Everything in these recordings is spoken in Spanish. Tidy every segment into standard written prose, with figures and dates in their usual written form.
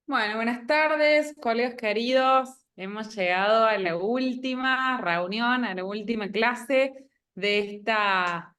Bueno, buenas tardes, colegas queridos. Hemos llegado a la última reunión, a la última clase de esta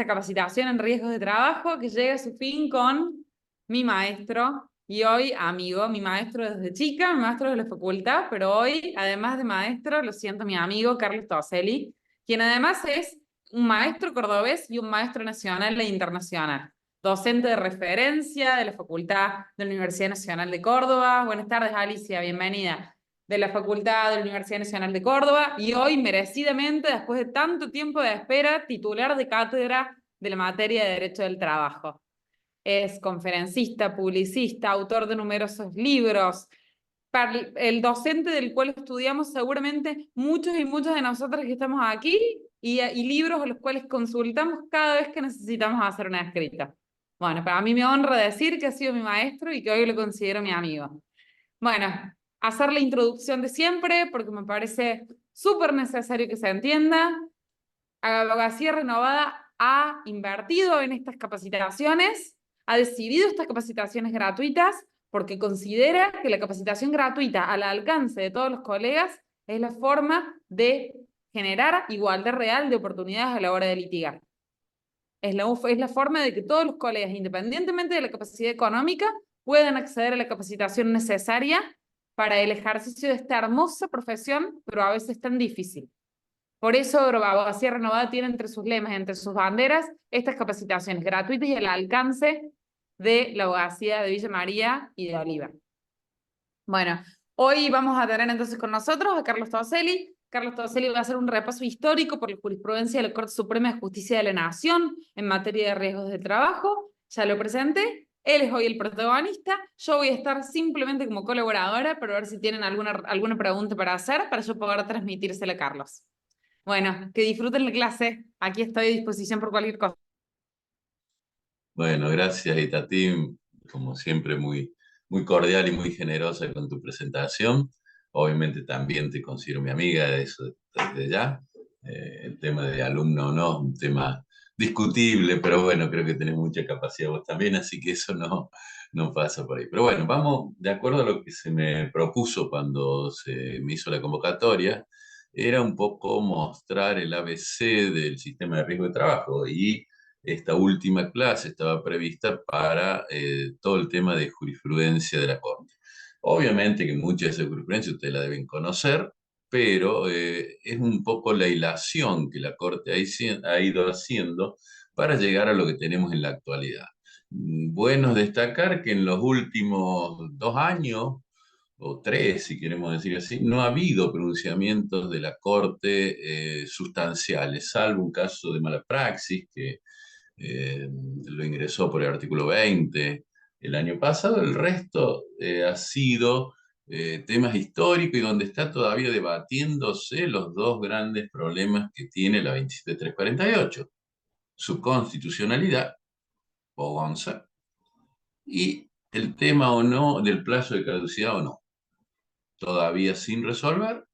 capacitación en riesgos de trabajo que llega a su fin con mi maestro y hoy amigo, mi maestro desde chica, mi maestro de la facultad, pero hoy, además de maestro, lo siento, mi amigo Carlos Toselli, quien además es un maestro cordobés y un maestro nacional e internacional, docente de referencia de la Facultad de la Universidad Nacional de Córdoba. Buenas tardes, Alicia, bienvenida. De la Facultad de la Universidad Nacional de Córdoba y hoy, merecidamente, después de tanto tiempo de espera, titular de cátedra de la materia de Derecho del Trabajo. Es conferencista, publicista, autor de numerosos libros, el docente del cual estudiamos seguramente muchos y muchas de nosotros que estamos aquí y libros a los cuales consultamos cada vez que necesitamos hacer una escrita. Bueno, para mí me honra decir que ha sido mi maestro y que hoy lo considero mi amigo. Bueno, hacer la introducción de siempre porque me parece súper necesario que se entienda. Abogacía Renovada ha invertido en estas capacitaciones, ha decidido estas capacitaciones gratuitas porque considera que la capacitación gratuita al alcance de todos los colegas es la forma de generar igualdad real de oportunidades a la hora de litigar. Es la forma de que todos los colegas, independientemente de la capacidad económica, puedan acceder a la capacitación necesaria para el ejercicio de esta hermosa profesión, pero a veces tan difícil. Por eso Abogacía Renovada tiene entre sus lemas, entre sus banderas, estas capacitaciones gratuitas y al alcance de la abogacía de Villa María y de Oliva. Bueno, hoy vamos a tener entonces con nosotros a Carlos Toselli. Carlos Toselli va a hacer un repaso histórico por la jurisprudencia de la Corte Suprema de Justicia de la Nación en materia de riesgos de trabajo. Ya lo presenté. Él es hoy el protagonista. Yo voy a estar simplemente como colaboradora para ver si tienen alguna pregunta para hacer, para yo poder transmitírsela a Carlos. Bueno, que disfruten la clase. Aquí estoy a disposición por cualquier cosa. Bueno, gracias Itatim, como siempre muy cordial y muy generosa con tu presentación. Obviamente también te considero mi amiga, de eso desde ya. El tema de alumno o no es un tema discutible, pero bueno, creo que tenés mucha capacidad vos también, así que eso no pasa por ahí. Pero bueno, vamos de acuerdo a lo que se me propuso cuando se me hizo la convocatoria, era un poco mostrar el ABC del sistema de riesgo de trabajo y esta última clase estaba prevista para todo el tema de jurisprudencia de la Corte. Obviamente que mucha de esa jurisprudencia ustedes la deben conocer, pero es un poco la hilación que la Corte ha ido haciendo para llegar a lo que tenemos en la actualidad. Bueno, es destacar que en los últimos 2 años, o tres, si queremos decir así, no ha habido pronunciamientos de la Corte sustanciales, salvo un caso de mala praxis que lo ingresó por el artículo 20 el año pasado. El resto ha sido temas históricos y donde está todavía debatiéndose los dos grandes problemas que tiene la 27348, su constitucionalidad o ONSA y el tema o no del plazo de caducidad o no, todavía sin resolver,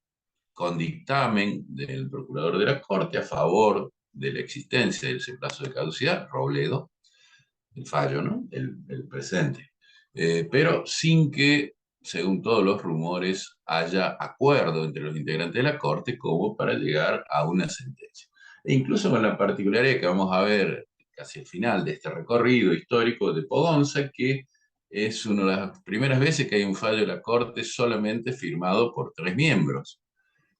con dictamen del procurador de la Corte a favor de la existencia de ese plazo de caducidad, Robledo, el fallo, ¿no? El presente. Pero sin que, según todos los rumores, haya acuerdo entre los integrantes de la Corte como para llegar a una sentencia. E incluso con la particularidad que vamos a ver casi al final de este recorrido histórico de Pogonza, que es una de las primeras veces que hay un fallo de la Corte solamente firmado por 3 miembros.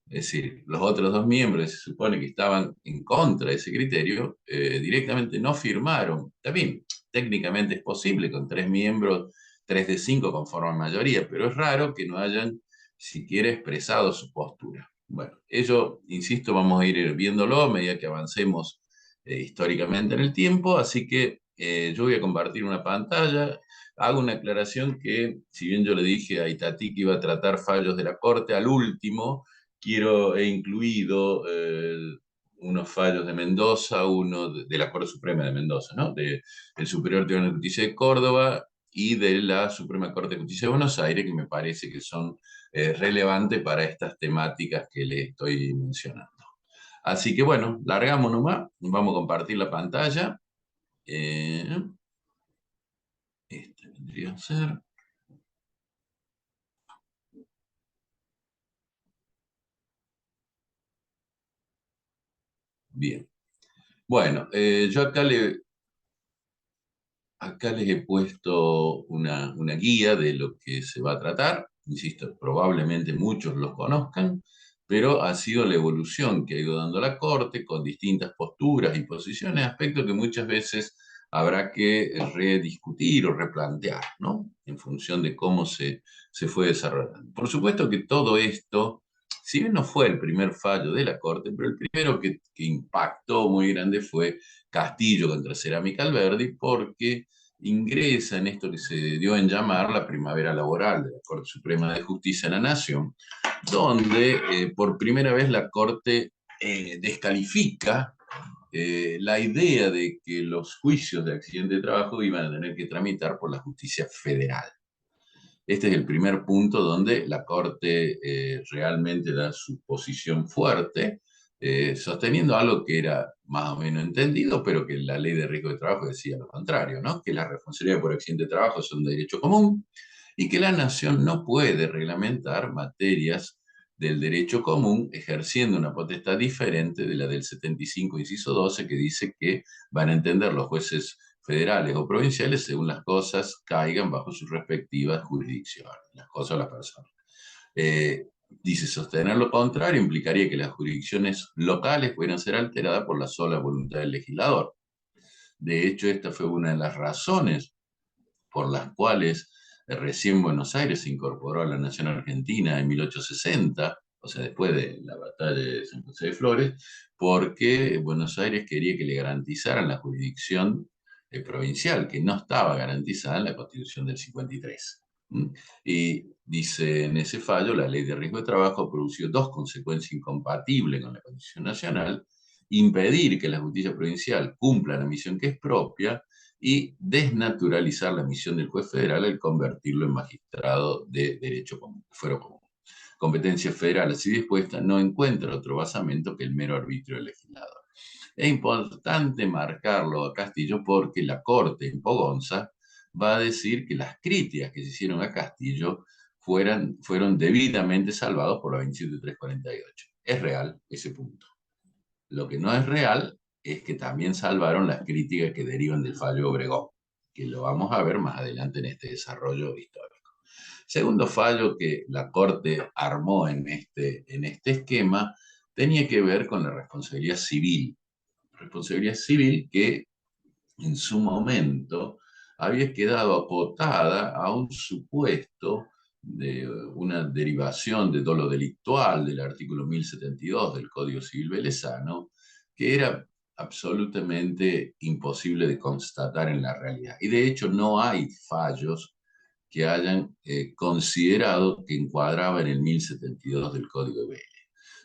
Es decir, los otros 2 miembros se supone que estaban en contra de ese criterio, directamente no firmaron. También técnicamente es posible con 3 miembros, 3 de 5 conforman mayoría, pero es raro que no hayan siquiera expresado su postura. Bueno, ello, insisto, vamos a ir viéndolo a medida que avancemos históricamente en el tiempo, así que yo voy a compartir una pantalla. Hago una aclaración que, si bien yo le dije a Itatí que iba a tratar fallos de la Corte, al último he incluido unos fallos de Mendoza, uno de la Corte Suprema de Mendoza, ¿no? Del Superior Tribunal de Justicia de Córdoba y de la Suprema Corte de Justicia de Buenos Aires, que me parece que son relevantes para estas temáticas que le estoy mencionando. Así que bueno, largamos nomás, vamos a compartir la pantalla. Este vendría a ser. Bien. Bueno, yo acá les he puesto una guía de lo que se va a tratar. Insisto, probablemente muchos los conozcan, pero ha sido la evolución que ha ido dando la Corte con distintas posturas y posiciones, aspectos que muchas veces habrá que rediscutir o replantear, ¿no? En función de cómo se fue desarrollando. Por supuesto que todo esto, si bien no fue el primer fallo de la Corte, pero el primero que impactó muy grande fue Castillo contra Cerámica Alberdi, porque ingresa en esto que se dio en llamar la primavera laboral de la Corte Suprema de Justicia de la Nación, donde por primera vez la Corte descalifica la idea de que los juicios de accidente de trabajo iban a tener que tramitar por la justicia federal. Este es el primer punto donde la Corte realmente da su posición fuerte, sosteniendo algo que era más o menos entendido, pero que la ley de riesgo de trabajo decía lo contrario, ¿no? Que las responsabilidades por accidente de trabajo son de derecho común y que la nación no puede reglamentar materias del derecho común ejerciendo una potestad diferente de la del 75, inciso 12, que dice que van a entender los jueces federales o provinciales según las cosas caigan bajo sus respectivas jurisdicciones, las cosas o las personas. Dice, sostener lo contrario implicaría que las jurisdicciones locales pudieran ser alteradas por la sola voluntad del legislador. De hecho, esta fue una de las razones por las cuales recién Buenos Aires se incorporó a la nación argentina en 1860, o sea, después de la batalla de San José de Flores, porque Buenos Aires quería que le garantizaran la jurisdicción provincial, que no estaba garantizada en la Constitución del 53. ¿Mm? Y dice en ese fallo, la ley de riesgo de trabajo produjo dos consecuencias incompatibles con la Constitución Nacional: impedir que la justicia provincial cumpla la misión que es propia y desnaturalizar la misión del juez federal al convertirlo en magistrado de derecho común, fuero común. Competencia federal así dispuesta no encuentra otro basamento que el mero arbitrio del legislador. Es importante marcarlo a Castillo porque la Corte en Pogonza va a decir que las críticas que se hicieron a Castillo fueron debidamente salvados por la 27348. Es real ese punto. Lo que no es real es que también salvaron las críticas que derivan del fallo Obregón, que lo vamos a ver más adelante en este desarrollo histórico. Segundo fallo que la Corte armó en este esquema tenía que ver con la responsabilidad civil. Responsabilidad civil que en su momento había quedado acotada a un supuesto de una derivación de dolo delictual del artículo 1072 del Código Civil Velezano, que era absolutamente imposible de constatar en la realidad. Y de hecho no hay fallos que hayan considerado que encuadraba en el 1072 del Código de Vélez.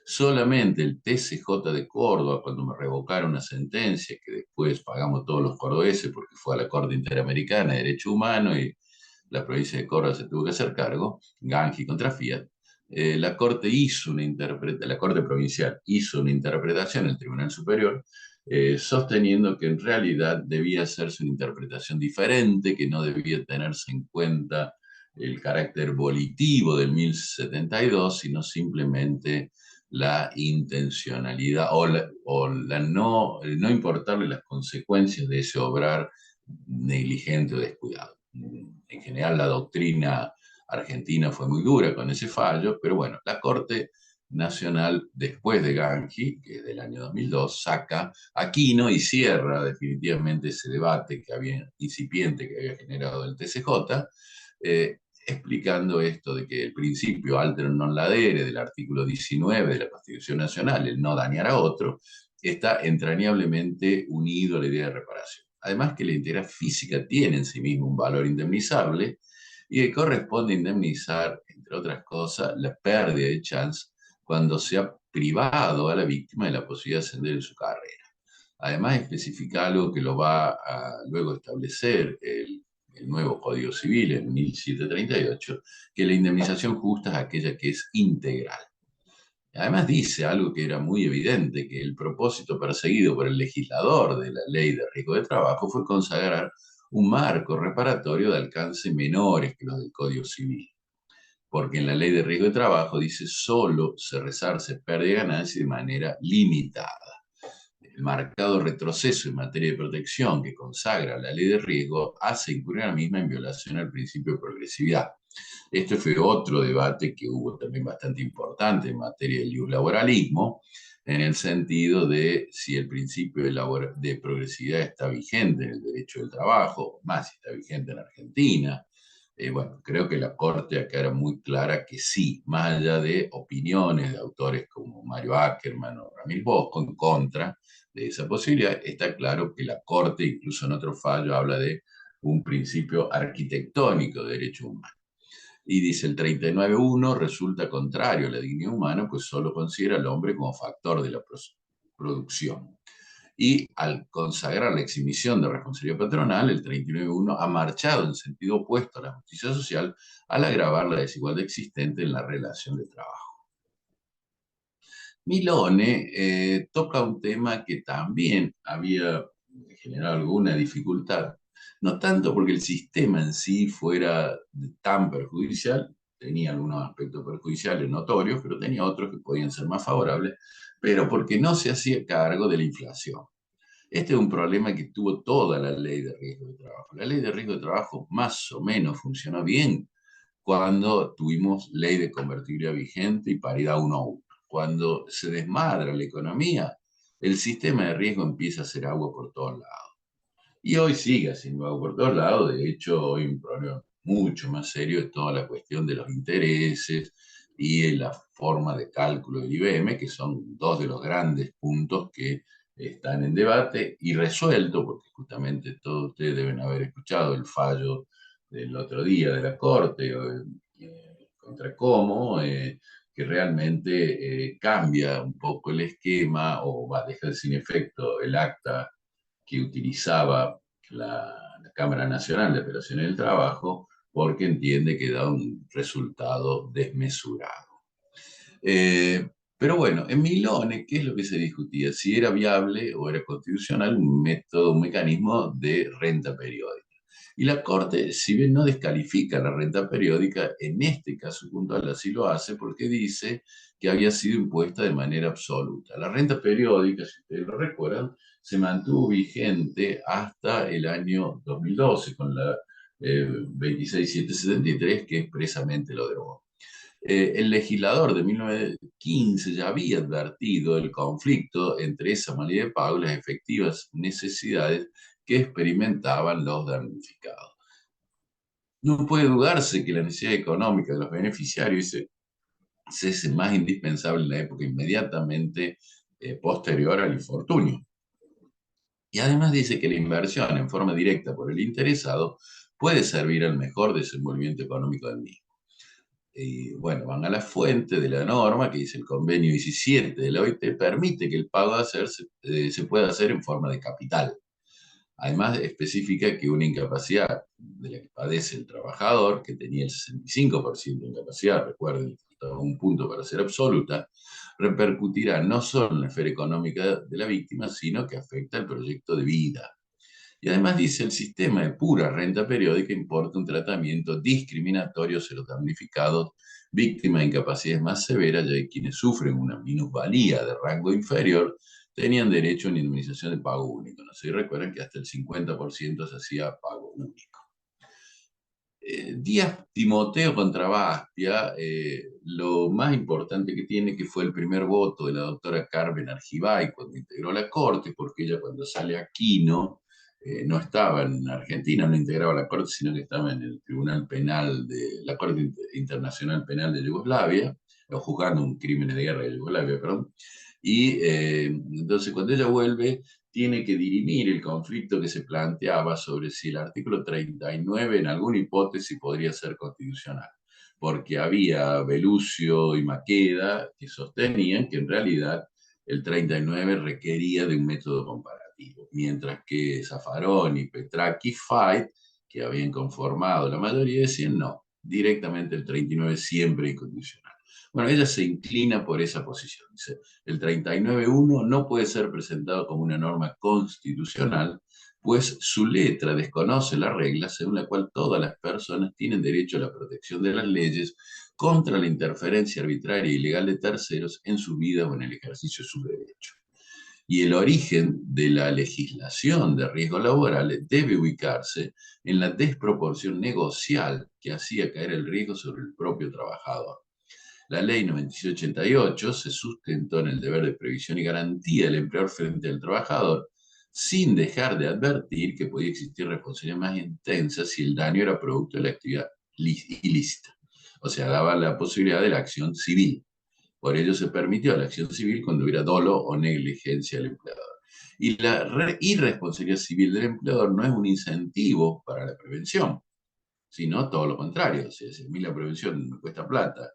Solamente el TCJ de Córdoba, cuando me revocaron una sentencia, que después pagamos todos los cordobeses porque fue a la Corte Interamericana de Derecho Humano y la provincia de Córdoba se tuvo que hacer cargo, Gangi contra Fiat, la Corte Provincial hizo una interpretación, el Tribunal Superior, sosteniendo que en realidad debía hacerse una interpretación diferente, que no debía tenerse en cuenta el carácter volitivo del 1072, sino simplemente la intencionalidad el no importarle las consecuencias de ese obrar negligente o descuidado. En general, la doctrina argentina fue muy dura con ese fallo, pero bueno, la Corte Nacional, después de Gangi, que es del año 2002, saca Aquino y cierra definitivamente ese debate incipiente que había generado el TCJ, explicando esto de que el principio alter non ladere del artículo 19 de la Constitución Nacional, el no dañar a otro, está entrañablemente unido a la idea de reparación. Además que la integridad física tiene en sí mismo un valor indemnizable y que corresponde indemnizar, entre otras cosas, la pérdida de chance cuando se ha privado a la víctima de la posibilidad de ascender en su carrera. Además especifica algo que lo va a luego establecer el nuevo Código Civil en 1738, que la indemnización justa es aquella que es integral. Además dice algo que era muy evidente, que el propósito perseguido por el legislador de la ley de riesgo de trabajo fue consagrar un marco reparatorio de alcance menores que los del Código Civil. Porque en la ley de riesgo de trabajo dice solo se resarce pérdida y ganancia de manera limitada. el marcado retroceso en materia de protección que consagra la ley de riesgo hace incurrir a la misma en violación al principio de progresividad. Este fue otro debate que hubo también bastante importante en materia del laboralismo, en el sentido de si el principio de progresividad está vigente en el derecho del trabajo, más si está vigente en Argentina. Bueno, creo que la Corte acá era muy clara que sí, más allá de opiniones de autores como Mario Ackerman o Ramil Bosco en contra de esa posibilidad, está claro que la Corte, incluso en otro fallo, habla de un principio arquitectónico de derecho humano. Y dice el 39.1 resulta contrario a la dignidad humana, pues solo considera al hombre como factor de la producción. Y al consagrar la exhibición de responsabilidad patronal, el 39.1 ha marchado en sentido opuesto a la justicia social al agravar la desigualdad existente en la relación de trabajo. Milone toca un tema que también había generado alguna dificultad, no tanto porque el sistema en sí fuera tan perjudicial, tenía algunos aspectos perjudiciales notorios, pero tenía otros que podían ser más favorables, pero porque no se hacía cargo de la inflación. Este es un problema que tuvo toda la ley de riesgo de trabajo. La ley de riesgo de trabajo más o menos funcionó bien cuando tuvimos ley de convertibilidad vigente y paridad 1 a 1. Cuando se desmadra la economía, el sistema de riesgo empieza a hacer agua por todos lados. Y hoy sigue haciendo agua por todos lados. De hecho, hoy un problema mucho más serio es toda la cuestión de los intereses y la forma de cálculo del IBM, que son dos de los grandes puntos que están en debate y resuelto, porque justamente todos ustedes deben haber escuchado el fallo del otro día de la Corte contra Como, que realmente cambia un poco el esquema o va a dejar sin efecto el acta que utilizaba la Cámara Nacional de Operaciones del Trabajo porque entiende que da un resultado desmesurado. Pero bueno, en Milone, ¿qué es lo que se discutía? Si era viable o era constitucional un método, un mecanismo de renta periódica. Y la Corte, si bien no descalifica la renta periódica, en este caso puntual así lo hace porque dice que había sido impuesta de manera absoluta. La renta periódica, si ustedes lo recuerdan, se mantuvo vigente hasta el año 2012 con la 26773 que expresamente lo derogó. El legislador de 1915 ya había advertido el conflicto entre esa modalidad de pago y las efectivas necesidades que experimentaban los damnificados. No puede dudarse que la necesidad económica de los beneficiarios es más indispensable en la época inmediatamente posterior al infortunio. Y además dice que la inversión en forma directa por el interesado puede servir al mejor desenvolvimiento económico del mismo. Y bueno, van a la fuente de la norma que dice el convenio 17 de la OIT, permite que el pago se pueda hacer en forma de capital. Además, especifica que una incapacidad de la que padece el trabajador, que tenía el 65% de incapacidad, recuerden, faltaba un punto para ser absoluta, repercutirá no solo en la esfera económica de la víctima, sino que afecta al proyecto de vida. Y además dice, el sistema de pura renta periódica importa un tratamiento discriminatorio hacia los damnificados, víctimas de incapacidades más severas, ya que quienes sufren una minusvalía de rango inferior tenían derecho a una indemnización de pago único. No sé si recuerdan que hasta el 50% se hacía pago único. Díaz Timoteo contra Baspia, lo más importante que tiene que fue el primer voto de la doctora Carmen Argibay cuando integró la Corte, porque ella cuando sale a Quino no estaba en Argentina, no integraba la Corte, sino que estaba en el Tribunal Penal de la Corte Internacional Penal de Yugoslavia, o juzgando un crimen de guerra de Yugoslavia, perdón. Y entonces cuando ella vuelve tiene que dirimir el conflicto que se planteaba sobre si el artículo 39 en alguna hipótesis podría ser constitucional, porque había Belucio y Maqueda que sostenían que en realidad el 39 requería de un método comparativo, mientras que Zaffaroni, Petracchi y Fait, que habían conformado la mayoría, decían no, directamente el 39 siempre incondicional. Bueno, ella se inclina por esa posición. Dice, el 39.1 no puede ser presentado como una norma constitucional, pues su letra desconoce la regla según la cual todas las personas tienen derecho a la protección de las leyes contra la interferencia arbitraria e ilegal de terceros en su vida o en el ejercicio de sus derechos. Y el origen de la legislación de riesgos laborales debe ubicarse en la desproporción negocial que hacía caer el riesgo sobre el propio trabajador. La ley 9688 se sustentó en el deber de previsión y garantía del empleador frente al trabajador, sin dejar de advertir que podía existir responsabilidad más intensa si el daño era producto de la actividad ilícita. O sea, daba la posibilidad de la acción civil. Por ello se permitió la acción civil cuando hubiera dolo o negligencia del empleador. Y la irresponsabilidad civil del empleador no es un incentivo para la prevención, sino todo lo contrario. O sea, si a mí la prevención me cuesta plata,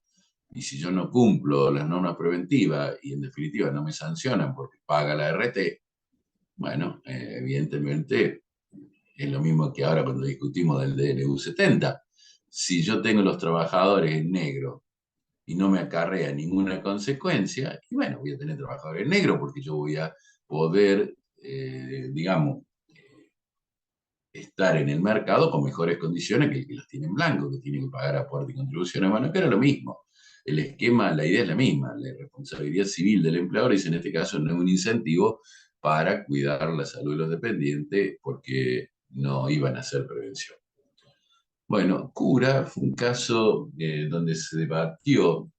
y si yo no cumplo las normas preventivas y en definitiva no me sancionan porque paga la RT, bueno, evidentemente es lo mismo que ahora cuando discutimos del DNU 70. Si yo tengo los trabajadores en negro y no me acarrea ninguna consecuencia, y bueno, voy a tener trabajadores en negro porque yo voy a poder, digamos, estar en el mercado con mejores condiciones que el que los tiene en blanco, que tiene que pagar aporte y contribuciones, bueno, pero lo mismo. El esquema, la idea es la misma, la responsabilidad civil del empleador es en este caso no es un incentivo para cuidar la salud de los dependientes porque no iban a hacer prevención. Bueno, Cura fue un caso donde se debatió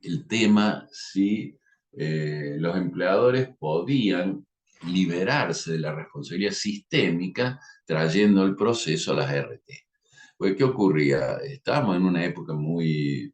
el tema si los empleadores podían liberarse de la responsabilidad sistémica trayendo el proceso a las RT. Pues, ¿qué ocurría? Estábamos en una época muy,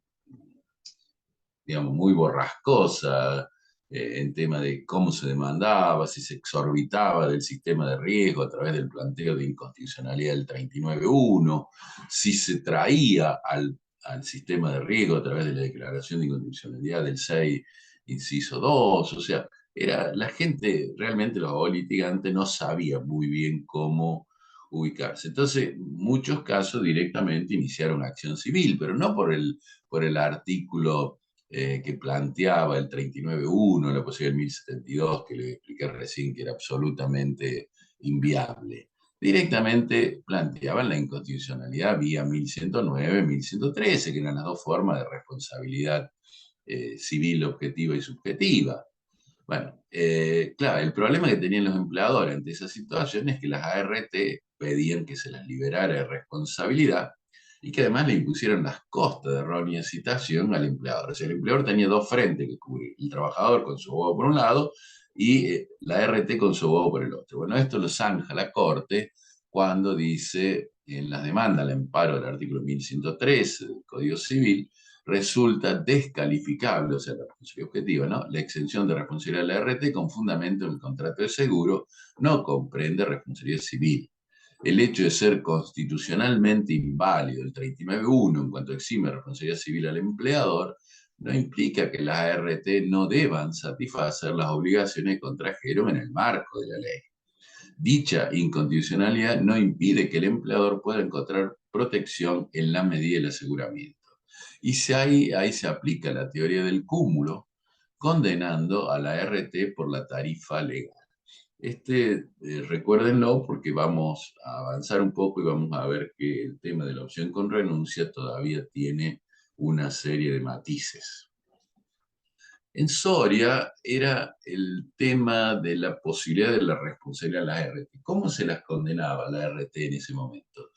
digamos, muy borrascosa en tema de cómo se demandaba, si se exorbitaba del sistema de riesgo a través del planteo de inconstitucionalidad del 39.1, si se traía al sistema de riesgo a través de la declaración de inconstitucionalidad del 6, inciso 2, o sea, la gente, realmente los litigantes no sabía muy bien cómo ubicarse. Entonces, muchos casos directamente iniciaron acción civil, pero no por el artículo que planteaba el 39.1, la posibilidad del 1072, que le expliqué recién que era absolutamente inviable. Directamente planteaban la inconstitucionalidad vía 1109, 1113, que eran las dos formas de responsabilidad civil objetiva y subjetiva. Bueno, claro, el problema que tenían los empleadores ante esa situación es que las ART pedían que se las liberara de responsabilidad y que además le impusieron las costas de errónea citación al empleador. O sea, el empleador tenía dos frentes que cubrir, el trabajador con su abogado por un lado y la ART con su abogado por el otro. Bueno, esto lo zanja la Corte cuando dice en las demandas al amparo del artículo 1113 del Código Civil, resulta descalificable, o sea, la responsabilidad objetiva, ¿no? La exención de responsabilidad de la RT con fundamento en el contrato de seguro no comprende responsabilidad civil. El hecho de ser constitucionalmente inválido el 39.1 en cuanto exime responsabilidad civil al empleador no implica que las ART no deban satisfacer las obligaciones que contrajeron en el marco de la ley. Dicha incondicionalidad no impide que el empleador pueda encontrar protección en la medida del aseguramiento. Y ahí se aplica la teoría del cúmulo, condenando a la RT por la tarifa legal. Recuérdenlo porque vamos a avanzar un poco y vamos a ver que el tema de la opción con renuncia todavía tiene una serie de matices. En Soria era el tema de la posibilidad de la responsabilidad de la RT. ¿Cómo se las condenaba la RT en ese momento?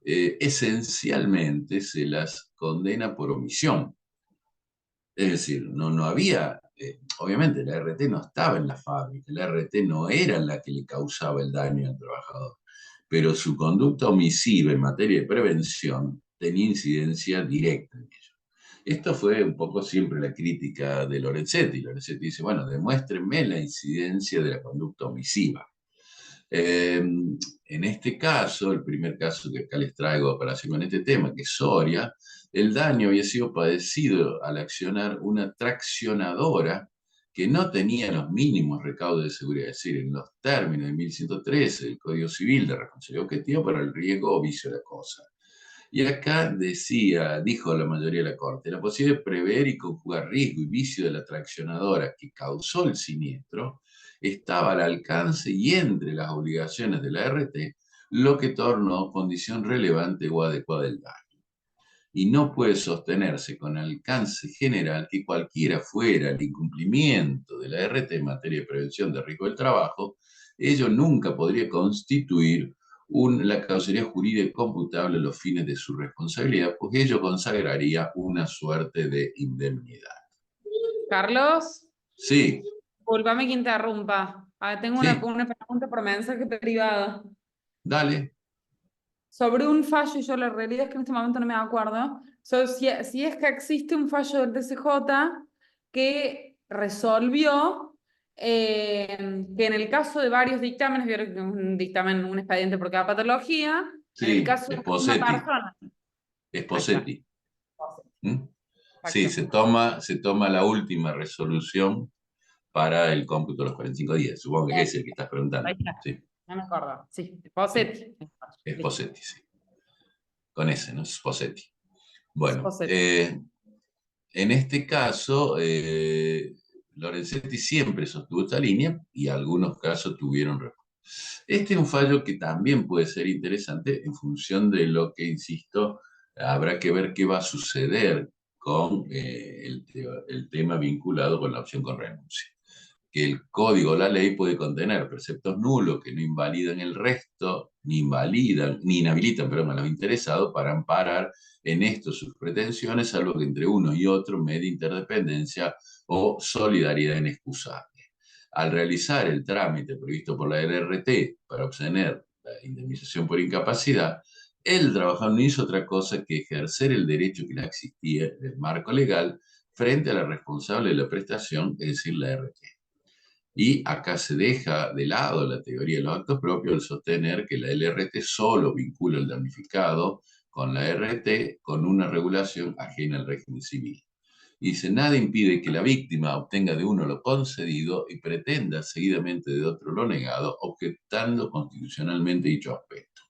Esencialmente se las condena por omisión. Es decir, no había, obviamente la RT no estaba en la fábrica, la RT no era la que le causaba el daño al trabajador, pero su conducta omisiva en materia de prevención tenía incidencia directa en ello. Esto fue un poco siempre la crítica de Lorenzetti. Lorenzetti dice, bueno, demuéstrenme la incidencia de la conducta omisiva. En este caso, el primer caso que acá les traigo para hacer con este tema, que es Soria, el daño había sido padecido al accionar una traccionadora que no tenía los mínimos recaudos de seguridad, es decir, en los términos de 1113 del Código Civil de responsabilidad objetiva para el riesgo o vicio de la cosa. Y acá dijo la mayoría de la Corte, la posibilidad de prever y conjugar riesgo y vicio de la traccionadora que causó el siniestro estaba al alcance y entre las obligaciones de la RT, lo que tornó condición relevante o adecuada del daño. y no puede sostenerse con alcance general que cualquiera fuera el incumplimiento de la RT en materia de prevención de riesgo del trabajo, ello nunca podría constituir la causalidad jurídica computable a los fines de su responsabilidad, pues ello consagraría una suerte de indemnidad. Carlos, Sí, discúlpame que interrumpa. Tengo sí, una pregunta por mensaje privado. dale. Sobre un fallo, y yo la realidad es que en este momento no me acuerdo, si es que existe un fallo del TCJ que resolvió que en el caso de varios dictámenes, vieron que un dictamen, un expediente por cada patología, en el Sí, caso de una Esposetti, persona, ahí está, Esposetti. ¿Mm? Sí, exacto, se toma la última resolución para el cómputo de los 45 días. Supongo que es el que estás ahí preguntando. está, Sí, no me acuerdo, sí, sí, Posetti, listo, Esposetti, sí. Con ese, ¿no? Esposetti. Bueno, Posetti. en este caso, Lorenzetti siempre sostuvo esta línea y algunos casos tuvieron respuesta. Este es un fallo que también puede ser interesante en función de lo que, insisto, habrá que ver qué va a suceder con el tema vinculado con la opción con renuncia. Que el código, la ley, puede contener preceptos nulos que no invalidan el resto, ni invalidan, ni inhabilitan, perdón, a los interesados para amparar en esto sus pretensiones, salvo que entre uno y otro medie interdependencia o solidaridad inexcusable. Al realizar el trámite previsto por la LRT para obtener la indemnización por incapacidad, el trabajador no hizo otra cosa que ejercer el derecho que le existía en el marco legal frente a la responsable de la prestación, es decir, la RT. Y acá se deja de lado la teoría de los actos propios al sostener que la LRT solo vincula al damnificado con la RT con una regulación ajena al régimen civil. Y dice, nada impide que la víctima obtenga de uno lo concedido y pretenda seguidamente de otro lo negado, objetando constitucionalmente dicho aspecto.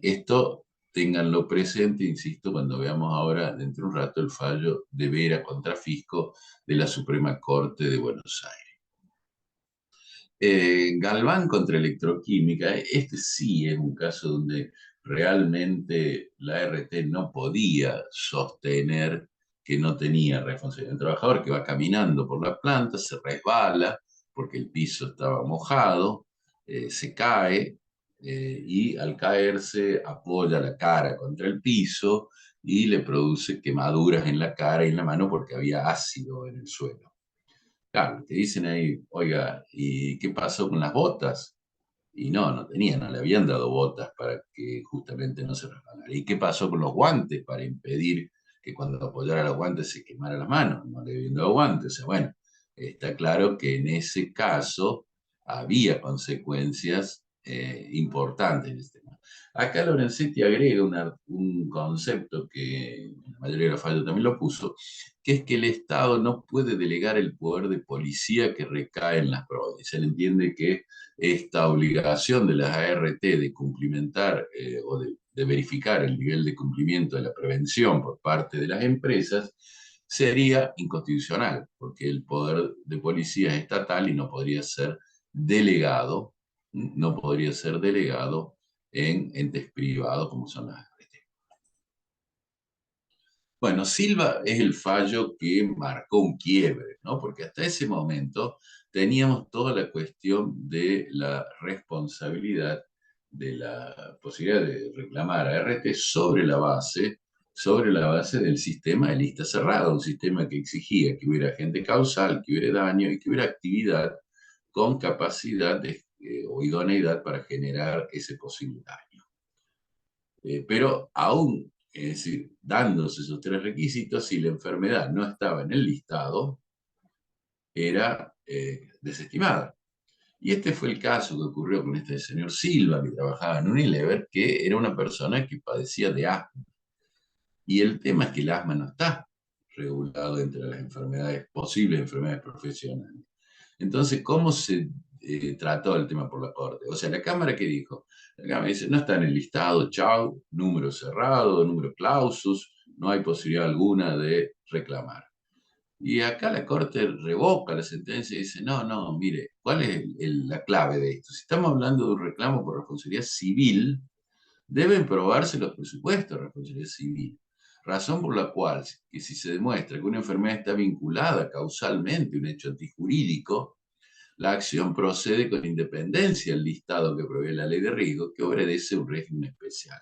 Esto ténganlo presente, insisto, cuando veamos ahora, dentro de un rato, el fallo de Vera contra Fisco de la Suprema Corte de Buenos Aires. Galván contra Electroquímica, este sí es un caso donde realmente la RT no podía sostener que no tenía responsabilidad. El trabajador que va caminando por la planta se resbala porque el piso estaba mojado, se cae y al caerse apoya la cara contra el piso y le produce quemaduras en la cara y en la mano porque había ácido en el suelo. Claro, te dicen ahí, oiga, ¿y qué pasó con las botas? Y no, no tenía, no le habían dado botas para que justamente no se resbalara. ¿Y qué pasó con los guantes para impedir que cuando apoyara los guantes se quemara las manos? No le habían dado guantes. O sea, bueno, está claro que en ese caso había consecuencias importantes en este tema. Acá Lorenzetti agrega un concepto que la mayoría de los fallos también lo puso, que es que el Estado no puede delegar el poder de policía que recae en las provincias. Él entiende que esta obligación de las ART de cumplimentar o de verificar el nivel de cumplimiento de la prevención por parte de las empresas sería inconstitucional, porque el poder de policía es estatal y no podría ser delegado, no podría ser delegado en entes privados como son las ART. Bueno, Silva es el fallo que marcó un quiebre, ¿no? Porque hasta ese momento teníamos toda la cuestión de la responsabilidad, de la posibilidad de reclamar a RT sobre la base del sistema de lista cerrada, un sistema que exigía que hubiera agente causal, que hubiera daño y que hubiera actividad con capacidad o idoneidad para generar ese posible daño. Pero aún, es decir, dándose esos tres requisitos, si la enfermedad no estaba en el listado, era desestimada. Y este fue el caso que ocurrió con este señor Silva, que trabajaba en Unilever, que era una persona que padecía de asma. Y el tema es que el asma no está regulado entre las enfermedades, posibles enfermedades profesionales. Entonces, ¿cómo se trató el tema por la Corte? O sea, la Cámara que dijo, la Cámara dice, no está en el listado, chau, número cerrado, número clausus, no hay posibilidad alguna de reclamar. Y acá la Corte revoca la sentencia y dice, no, no, mire, ¿cuál es la clave de esto? Si estamos hablando de un reclamo por responsabilidad civil, deben probarse los presupuestos de responsabilidad civil. razón por la cual, que si se demuestra que una enfermedad está vinculada causalmente a un hecho antijurídico, la acción procede con independencia del listado que prevé la ley de riesgo, que obedece un régimen especial.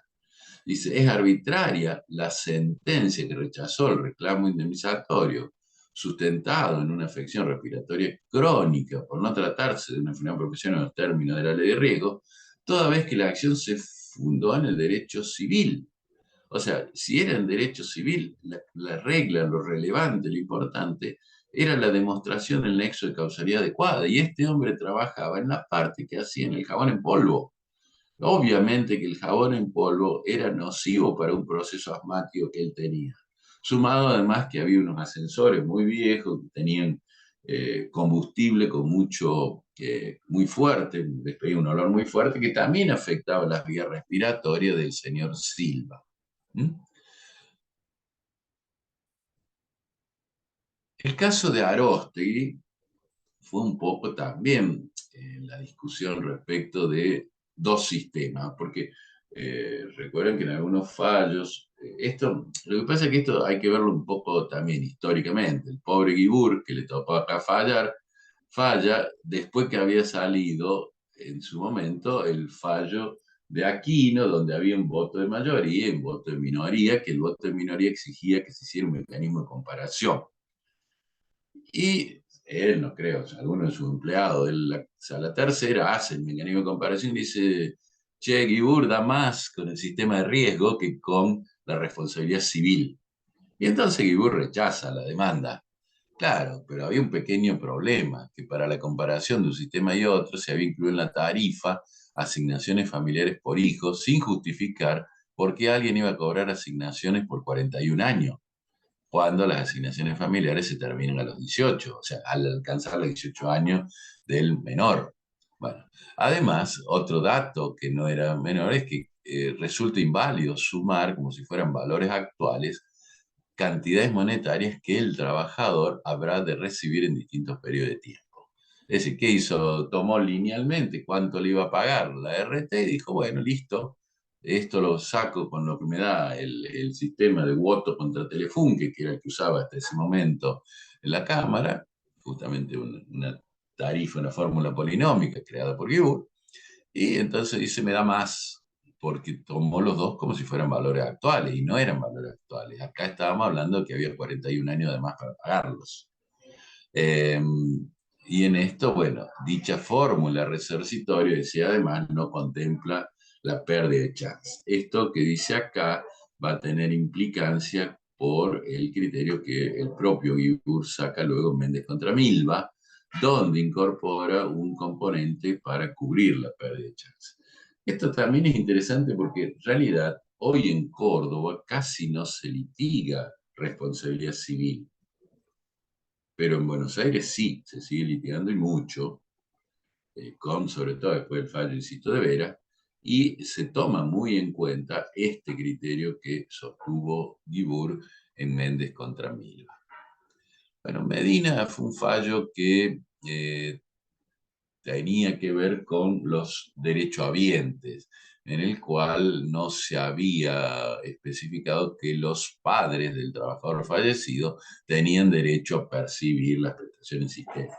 Dice, es arbitraria la sentencia que rechazó el reclamo indemnizatorio sustentado en una afección respiratoria crónica por no tratarse de una enfermedad profesional en los términos de la ley de riesgo, toda vez que la acción se fundó en el derecho civil. O sea, si era en derecho civil, la regla, lo relevante, lo importante, era la demostración del nexo de causalidad adecuada. Y este hombre trabajaba en la parte que hacía en el jabón en polvo. Obviamente que el jabón en polvo era nocivo para un proceso asmático que él tenía. Sumado además que había unos ascensores muy viejos que tenían combustible con muy fuerte, despedía un olor muy fuerte que también afectaba las vías respiratorias del señor Silva. ¿Mm? El caso de Aróstegui fue un poco también la discusión respecto de dos sistemas, porque recuerden que en algunos fallos, lo que pasa es que esto hay que verlo un poco también históricamente. El pobre Guibur, que le tocó acá falla después que había salido en su momento el fallo de Aquino, donde había un voto de mayoría y un voto de minoría, que el voto de minoría exigía que se hiciera un mecanismo de comparación. Y él, no creo, o sea, alguno de sus empleados, o sea, la tercera hace el mecanismo de comparación y dice, che, Guibur da más con el sistema de riesgo que con la responsabilidad civil. Y entonces Guibur rechaza la demanda. Claro, pero había un pequeño problema, que para la comparación de un sistema y otro se había incluido en la tarifa asignaciones familiares por hijos sin justificar por qué alguien iba a cobrar asignaciones por 41 años cuando las asignaciones familiares se terminan a los 18, o sea, al alcanzar los 18 años del menor. Bueno, además, otro dato que no era menor es que resulta inválido sumar, como si fueran valores actuales, cantidades monetarias que el trabajador habrá de recibir en distintos periodos de tiempo. Es decir, ¿qué hizo? Tomó linealmente cuánto le iba a pagar la RT y dijo, bueno, listo, esto lo saco con lo que me da el sistema de voto contra Telefunke, que era el que usaba hasta ese momento en la Cámara, justamente una tarifa, una fórmula polinómica creada por Gibur, y entonces dice, me da más, porque tomó los dos como si fueran valores actuales, y no eran valores actuales. Acá estábamos hablando de que había 41 años de más para pagarlos. Eh, y en esto, bueno, dicha fórmula resarcitoria, decía, además, no contempla la pérdida de chance. Esto que dice acá va a tener implicancia por el criterio que el propio Guibur saca luego en Méndez contra Milva, donde incorpora un componente para cubrir la pérdida de chance. Esto también es interesante porque en realidad hoy en Córdoba casi no se litiga responsabilidad civil, pero en Buenos Aires sí, se sigue litigando y mucho, sobre todo después del fallo, insisto, de Vera, y se toma muy en cuenta este criterio que sostuvo Guibur en Méndez contra Milva. Bueno, Medina fue un fallo que tenía que ver con los derechohabientes, en el cual no se había especificado que los padres del trabajador fallecido tenían derecho a percibir las prestaciones sistémicas.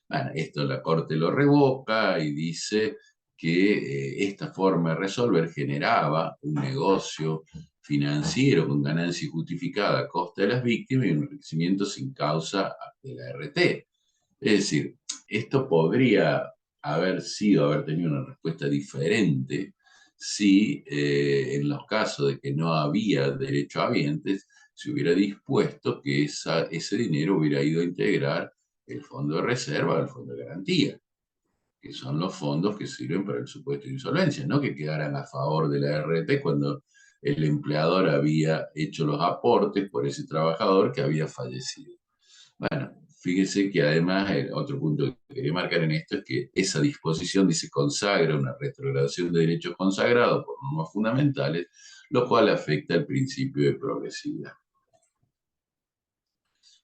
Bueno, esto la Corte lo revoca y dice que esta forma de resolver generaba un negocio financiero con ganancia injustificada a costa de las víctimas y un enriquecimiento sin causa de la RT. Es decir, esto podría haber tenido una respuesta diferente si en los casos de que no había derechohabientes se hubiera dispuesto que ese dinero hubiera ido a integrar el fondo de reserva el fondo de garantía, que son los fondos que sirven para el supuesto de insolvencia, no que quedaran a favor de la RT cuando el empleador había hecho los aportes por ese trabajador que había fallecido. Bueno, fíjese que además el otro punto que quería marcar en esto es que esa disposición dice consagra una retrogradación de derechos consagrados por normas fundamentales, lo cual afecta el principio de progresividad.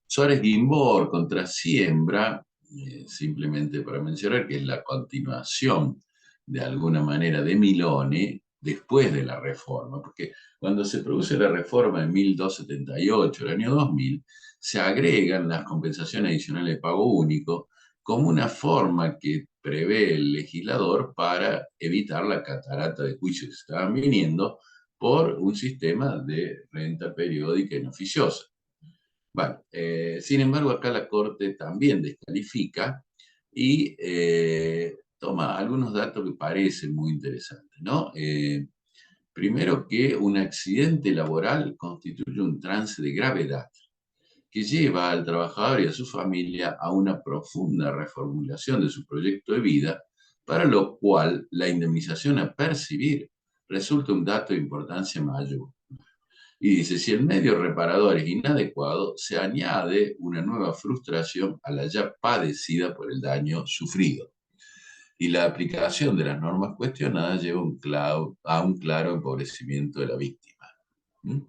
Suárez Guimbor contra Siembra, simplemente para mencionar que es la continuación de alguna manera de Milone, después de la reforma, porque cuando se produce la reforma en 1278, el año 2000, se agregan las compensaciones adicionales de pago único como una forma que prevé el legislador para evitar la catarata de juicios que estaban viniendo por un sistema de renta periódica inoficiosa. Bueno, sin embargo, acá la Corte también descalifica y toma algunos datos que parecen muy interesantes, ¿no? Primero, que un accidente laboral constituye un trance de gravedad que lleva al trabajador y a su familia a una profunda reformulación de su proyecto de vida, para lo cual la indemnización a percibir resulta un dato de importancia mayor. Y dice, si el medio reparador es inadecuado, se añade una nueva frustración a la ya padecida por el daño sufrido. Y la aplicación de las normas cuestionadas lleva a un claro empobrecimiento de la víctima. ¿Mm?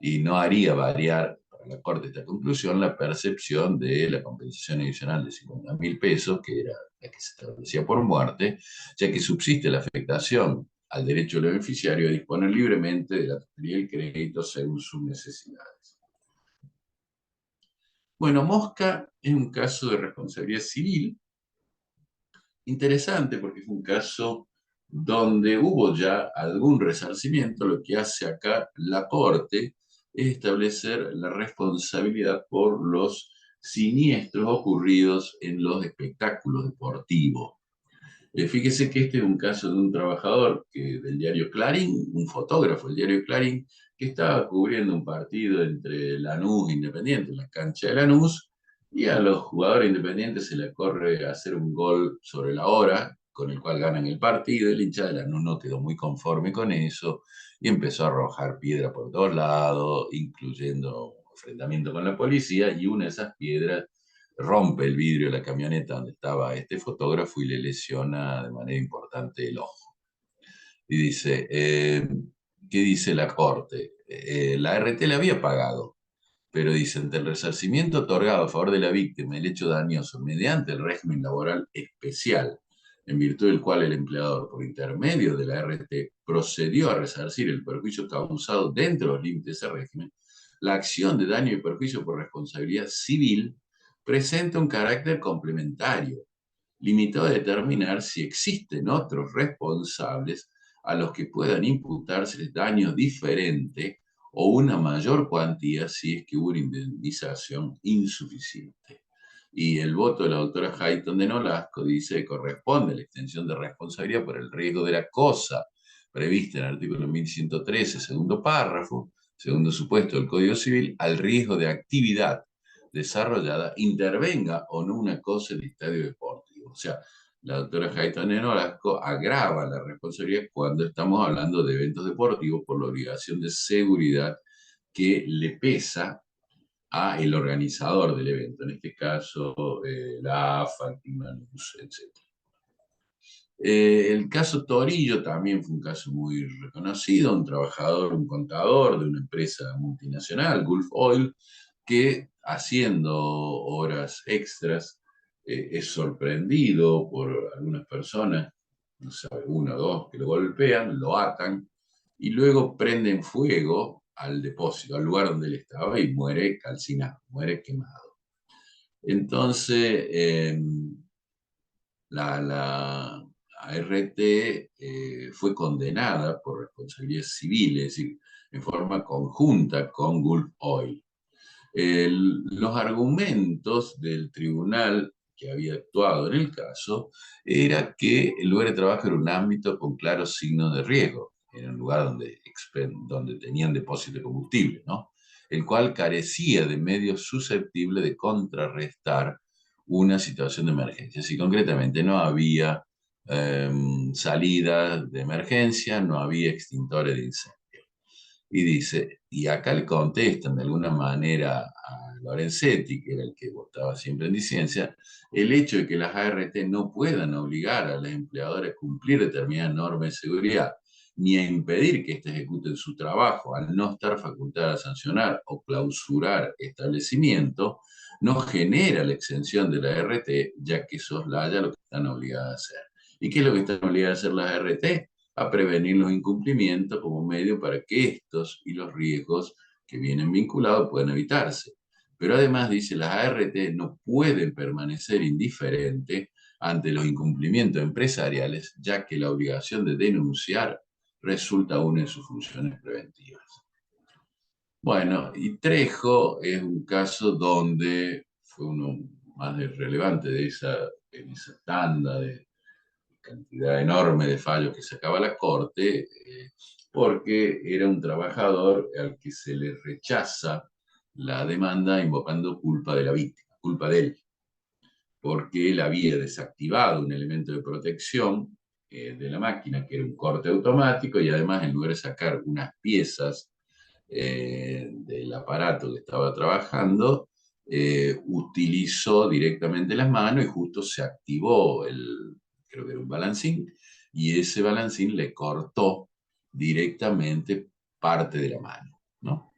Y no haría variar para la Corte esta conclusión la percepción de la compensación adicional de 50.000 pesos, que era la que se establecía por muerte, ya que subsiste la afectación al derecho del beneficiario a disponer libremente de la totalidad del crédito según sus necesidades. Bueno, Mosca es un caso de responsabilidad civil interesante, porque fue un caso donde hubo ya algún resarcimiento. Lo que hace acá la Corte es establecer la responsabilidad por los siniestros ocurridos en los espectáculos deportivos. Fíjese que este es un caso de un trabajador del diario Clarín, un fotógrafo del diario Clarín, que estaba cubriendo un partido entre Lanús e Independiente, en la cancha de Lanús, y a los jugadores independientes se les corre a hacer un gol sobre la hora, con el cual ganan el partido. El hincha de Lanús no quedó muy conforme con eso y empezó a arrojar piedra por todos lados, incluyendo enfrentamiento con la policía, y una de esas piedras rompe el vidrio de la camioneta donde estaba este fotógrafo y le lesiona de manera importante el ojo. Y dice, ¿qué dice la Corte? La RT le había pagado, pero dice, ante el resarcimiento otorgado a favor de la víctima, el hecho dañoso, mediante el régimen laboral especial, en virtud del cual el empleador, por intermedio de la RT, procedió a resarcir el perjuicio causado dentro de los límites de ese régimen, la acción de daño y perjuicio por responsabilidad civil presenta un carácter complementario, limitado a determinar si existen otros responsables a los que puedan imputarse daños diferentes o una mayor cuantía si es que hubo una indemnización insuficiente. Y el voto de la doctora Hayton de Nolasco dice que corresponde a la extensión de responsabilidad por el riesgo de la cosa prevista en el artículo 1113, segundo párrafo, segundo supuesto del Código Civil, al riesgo de actividad desarrollada, intervenga o no una cosa en el estadio deportivo. O sea, la doctora Hayton de Nolasco agrava la responsabilidad cuando estamos hablando de eventos deportivos por la obligación de seguridad que le pesa a el organizador del evento, en este caso la AFA, etc. El caso Torillo también fue un caso muy reconocido, un trabajador, un contador de una empresa multinacional, Gulf Oil, que haciendo horas extras es sorprendido por algunas personas, no sé, uno o dos, que lo golpean, lo atan y luego prenden fuego al depósito, al lugar donde él estaba, y muere calcinado, muere quemado. Entonces, la ART fue condenada por responsabilidad civil, es decir, en forma conjunta con Gulf Oil. Los argumentos del tribunal que había actuado en el caso era que el lugar de trabajo era un ámbito con claros signos de riesgo, era un lugar donde tenían depósito de combustible, ¿no? El cual carecía de medios susceptibles de contrarrestar una situación de emergencia. Si concretamente no había salidas de emergencia, no había extintores de incendio. Y dice, y acá le contestan de alguna manera a Lorenzetti, que era el que votaba siempre en disidencia, el hecho de que las ART no puedan obligar a los empleadores a cumplir determinadas normas de seguridad, ni a impedir que éste ejecuten su trabajo al no estar facultada a sancionar o clausurar establecimiento, no genera la exención de la ART, ya que soslaya lo que están obligadas a hacer. ¿Y qué es lo que están obligadas a hacer las ART? a prevenir los incumplimientos como medio para que estos y los riesgos que vienen vinculados puedan evitarse. Pero además dice, las ART no pueden permanecer indiferentes ante los incumplimientos empresariales, ya que la obligación de denunciar resulta una de sus funciones preventivas. Bueno, y Trejo es un caso donde fue uno más relevante en esa tanda de cantidad enorme de fallos que sacaba la Corte, porque era un trabajador al que se le rechaza la demanda invocando culpa de la víctima, culpa de él, porque él había desactivado un elemento de protección de la máquina, que era un corte automático, y además en lugar de sacar unas piezas del aparato que estaba trabajando, utilizó directamente las manos y justo se activó creo que era un balancín, y ese balancín le cortó directamente parte de la mano, ¿no?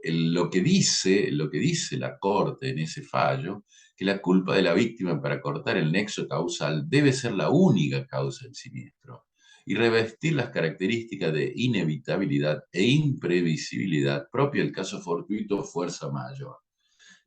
Lo que dice la Corte en ese fallo, que la culpa de la víctima para cortar el nexo causal debe ser la única causa del siniestro y revestir las características de inevitabilidad e imprevisibilidad propia del caso fortuito o fuerza mayor.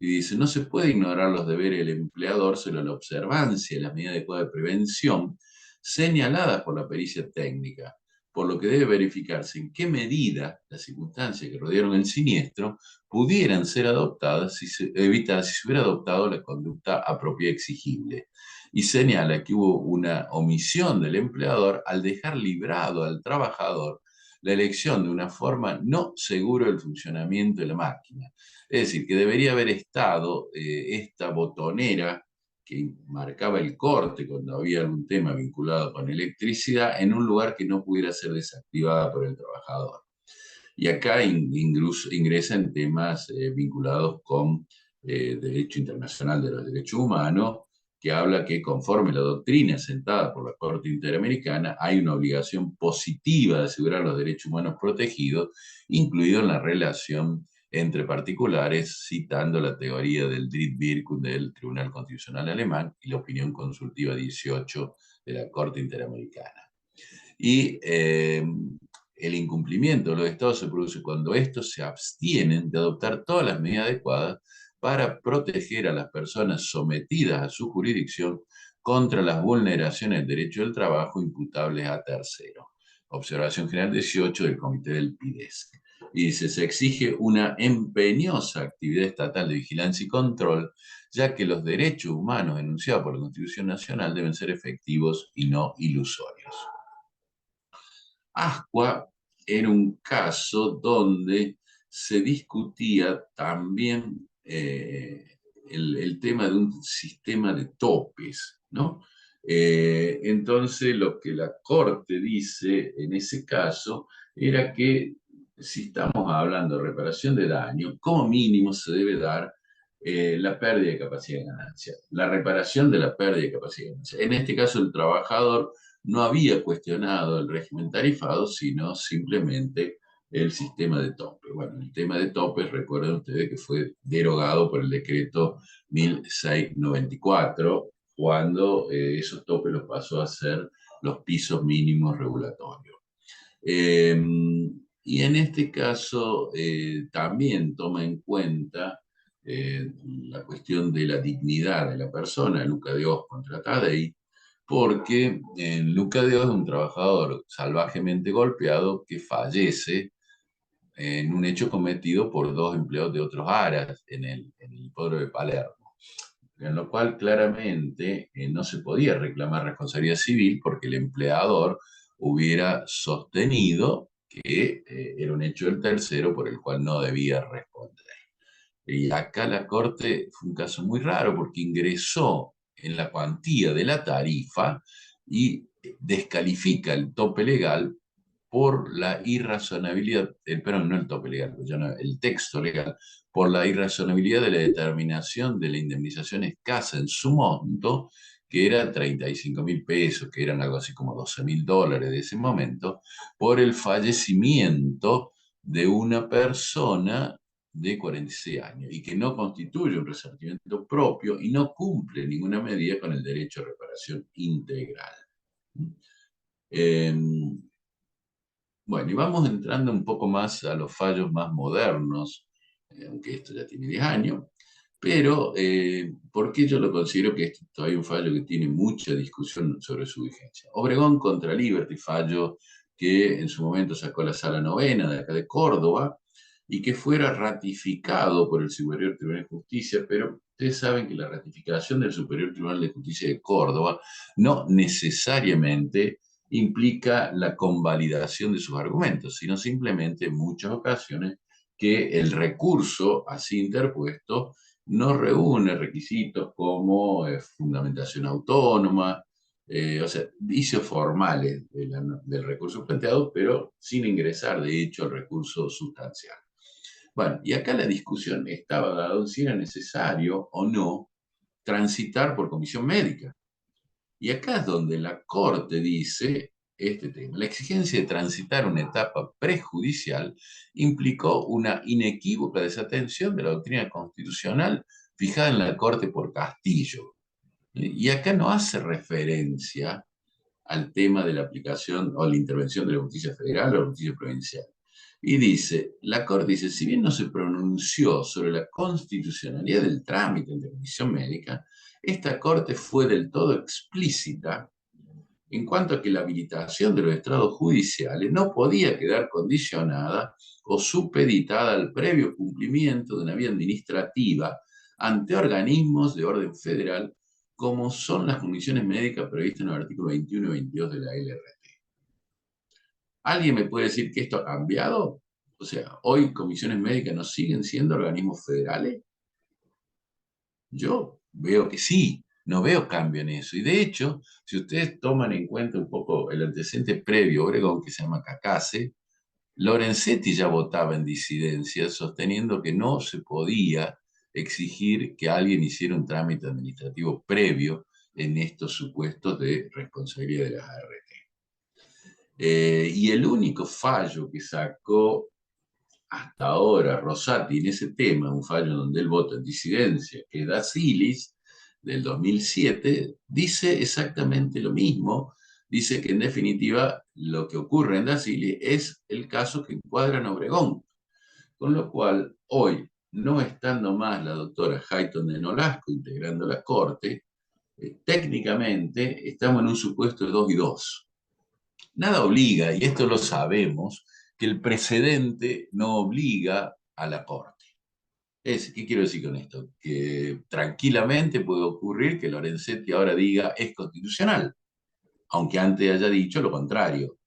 Y dice, no se puede ignorar los deberes del empleador sobre la observancia de las medidas adecuadas de prevención señaladas por la pericia técnica, por lo que debe verificarse en qué medida las circunstancias que rodearon el siniestro pudieran ser adoptadas evitadas si se hubiera adoptado la conducta apropiada exigible. Y señala que hubo una omisión del empleador al dejar librado al trabajador la elección de una forma no segura del funcionamiento de la máquina. Es decir, que debería haber estado esta botonera que marcaba el corte cuando había algún tema vinculado con electricidad en un lugar que no pudiera ser desactivada por el trabajador. Y acá ingresa en temas vinculados con derecho internacional de los derechos humanos, que habla que conforme la doctrina sentada por la Corte Interamericana, hay una obligación positiva de asegurar los derechos humanos protegidos, incluido en la relación entre particulares, citando la teoría del Drittwirkung del Tribunal Constitucional Alemán y la opinión consultiva 18 de la Corte Interamericana. Y el incumplimiento de los estados se produce cuando estos se abstienen de adoptar todas las medidas adecuadas para proteger a las personas sometidas a su jurisdicción contra las vulneraciones del derecho del trabajo imputables a terceros. Observación General 18 del Comité del PIDES. Y dice, se exige una empeñosa actividad estatal de vigilancia y control, ya que los derechos humanos enunciados por la Constitución Nacional deben ser efectivos y no ilusorios. Ascua era un caso donde se discutía también el tema de un sistema de topes, ¿no? Entonces, lo que la Corte dice en ese caso era que si estamos hablando de reparación de daño, como mínimo se debe dar la pérdida de capacidad de ganancia, la reparación de la pérdida de capacidad de ganancia. En este caso, el trabajador no había cuestionado el régimen tarifado, sino simplemente el sistema de tope. Bueno, el tema de topes, recuerden ustedes que fue derogado por el decreto 1694, cuando esos topes los pasó a ser los pisos mínimos regulatorios. Y en este caso también toma en cuenta la cuestión de la dignidad de la persona, Luca de Os contra Tadei, porque Luca de Os es un trabajador salvajemente golpeado que fallece en un hecho cometido por dos empleados de otros aras en el pueblo de Palermo, en lo cual claramente no se podía reclamar responsabilidad civil porque el empleador hubiera sostenido que era un hecho del tercero por el cual no debía responder. Y acá la Corte fue un caso muy raro porque ingresó en la cuantía de la tarifa y descalifica el tope legal por la irrazonabilidad, perdón, no el tope legal, el texto legal, por la irrazonabilidad de la determinación de la indemnización escasa en su monto, que era 35.000 pesos, que eran algo así como 12.000 dólares de ese momento, por el fallecimiento de una persona de 46 años y que no constituye un resarcimiento propio y no cumple ninguna medida con el derecho a reparación integral. Eh, bueno, y vamos entrando un poco más a los fallos más modernos, aunque esto ya tiene 10 años, pero ¿por qué yo lo considero que esto todavía un fallo que tiene mucha discusión sobre su vigencia? Obregón contra Liberty, fallo que en su momento sacó la Sala Novena de acá de Córdoba y que fuera ratificado por el Superior Tribunal de Justicia, pero ustedes saben que la ratificación del Superior Tribunal de Justicia de Córdoba no necesariamente implica la convalidación de sus argumentos, sino simplemente en muchas ocasiones que el recurso así interpuesto no reúne requisitos como fundamentación autónoma, o sea, vicios formales del recurso planteado, pero sin ingresar, de hecho, al recurso sustancial. Bueno, y acá la discusión estaba dada si era necesario o no transitar por comisión médica. Y acá es donde la Corte dice este tema. La exigencia de transitar una etapa prejudicial implicó una inequívoca desatención de la doctrina constitucional fijada en la Corte por Castillo. Y acá no hace referencia al tema de la aplicación o la intervención de la justicia federal o la justicia provincial. Y dice, la Corte dice, si bien no se pronunció sobre la constitucionalidad del trámite de comisión médica, esta Corte fue del todo explícita en cuanto a que la habilitación de los estrados judiciales no podía quedar condicionada o supeditada al previo cumplimiento de una vía administrativa ante organismos de orden federal como son las comisiones médicas previstas en el artículo 21 y 22 de la LRT. ¿Alguien me puede decir que esto ha cambiado? O sea, hoy comisiones médicas no siguen siendo organismos federales. Yo veo que sí, no veo cambio en eso. Y de hecho, si ustedes toman en cuenta un poco el antecedente previo, Obregón, que se llama Cacase, Lorenzetti ya votaba en disidencia, sosteniendo que no se podía exigir que alguien hiciera un trámite administrativo previo en estos supuestos de responsabilidad de las ART. Y el único fallo que sacó hasta ahora Rosati en ese tema, un fallo donde él vota en disidencia, que es Dasilis, del 2007, dice exactamente lo mismo. Dice que en definitiva lo que ocurre en Dasilis es el caso que encuadra en Obregón. Con lo cual, hoy, no estando más la doctora Hayton de Nolasco integrando la Corte, técnicamente estamos en un supuesto de 2 y 2. Nada obliga, y esto lo sabemos, que el precedente no obliga a la Corte. ¿Qué quiero decir con esto? Que tranquilamente puede ocurrir que Lorenzetti ahora diga es constitucional, aunque antes haya dicho lo contrario,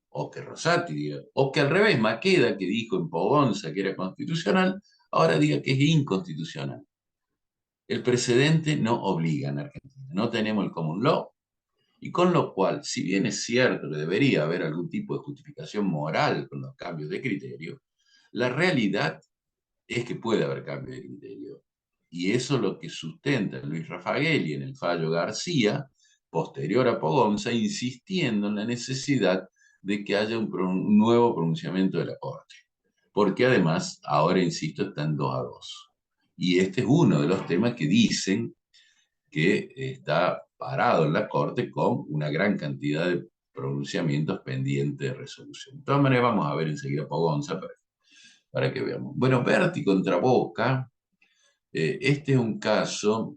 o que Rosati diga, o que al revés, Maqueda, que dijo en Pogonza que era constitucional, ahora diga que es inconstitucional. El precedente no obliga en Argentina, no tenemos el common law, y con lo cual, si bien es cierto que debería haber algún tipo de justificación moral con los cambios de criterio, la realidad es que puede haber cambio de criterio. Y eso es lo que sustenta Luis Raffagelli en el fallo García, posterior a Pogonza, insistiendo en la necesidad de que haya un nuevo pronunciamiento de la Corte. Porque además, ahora insisto, están 2 a 2. Y este es uno de los temas que dicen que está parado en la Corte con una gran cantidad de pronunciamientos pendientes de resolución. De todas maneras, vamos a ver enseguida Pogonza para que veamos. Bueno, Berti contra Boca, este es un caso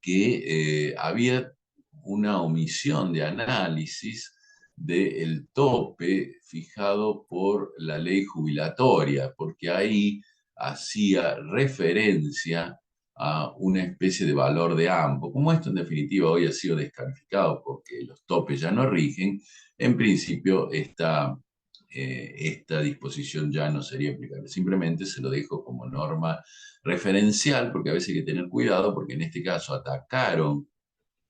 que había una omisión de análisis del tope fijado por la ley jubilatoria, porque ahí hacía referencia a una especie de valor de AMPO. Como esto en definitiva hoy ha sido descalificado porque los topes ya no rigen, en principio esta disposición ya no sería aplicable. Simplemente se lo dejo como norma referencial, porque a veces hay que tener cuidado, porque en este caso atacaron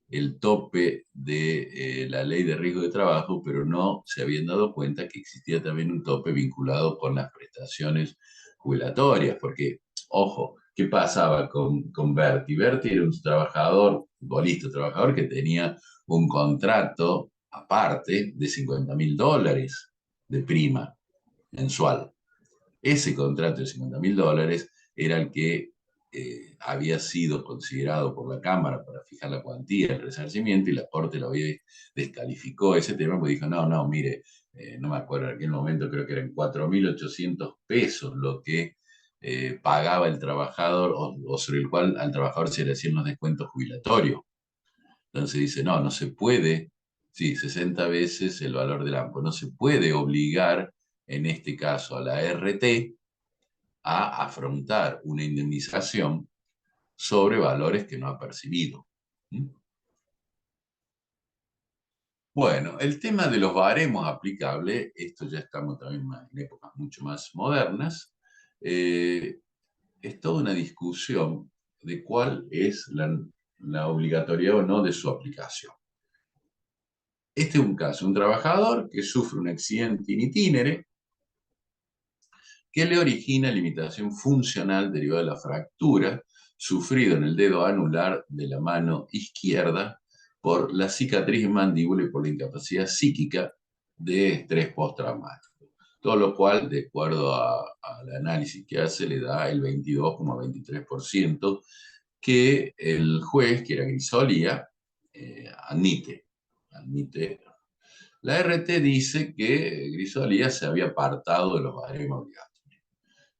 el tope de la ley de riesgo de trabajo, pero no se habían dado cuenta que existía también un tope vinculado con las prestaciones jubilatorias, porque, ojo, ¿qué pasaba con Berti? Berti era un trabajador, futbolista, trabajador que tenía un contrato aparte de $50.000 de prima mensual. Ese contrato de $50.000 era el que había sido considerado por la Cámara para fijar la cuantía del resarcimiento y la Corte lo había descalificó ese tema, pues dijo, no, no, mire, no me acuerdo en aquel momento, creo que eran 4.800 pesos lo que pagaba el trabajador o sobre el cual al trabajador se le hacían los descuentos jubilatorios. Entonces dice, no, no se puede, sí, 60 veces el valor del AMPO, no se puede obligar, en este caso, a la RT a afrontar una indemnización sobre valores que no ha percibido. ¿Mm? Bueno, el tema de los baremos aplicables, esto ya estamos también en épocas mucho más modernas, es toda una discusión de cuál es la obligatoriedad o no de su aplicación. Este es un caso, un trabajador que sufre un accidente in itinere que le origina limitación funcional derivada de la fractura sufrido en el dedo anular de la mano izquierda por la cicatriz en mandíbula y por la incapacidad psíquica de estrés postraumático. Todo lo cual, de acuerdo al análisis que hace, le da el 22,23% que el juez, que era Grisolía, admite. La RT dice que Grisolía se había apartado de los baremos obligatorios.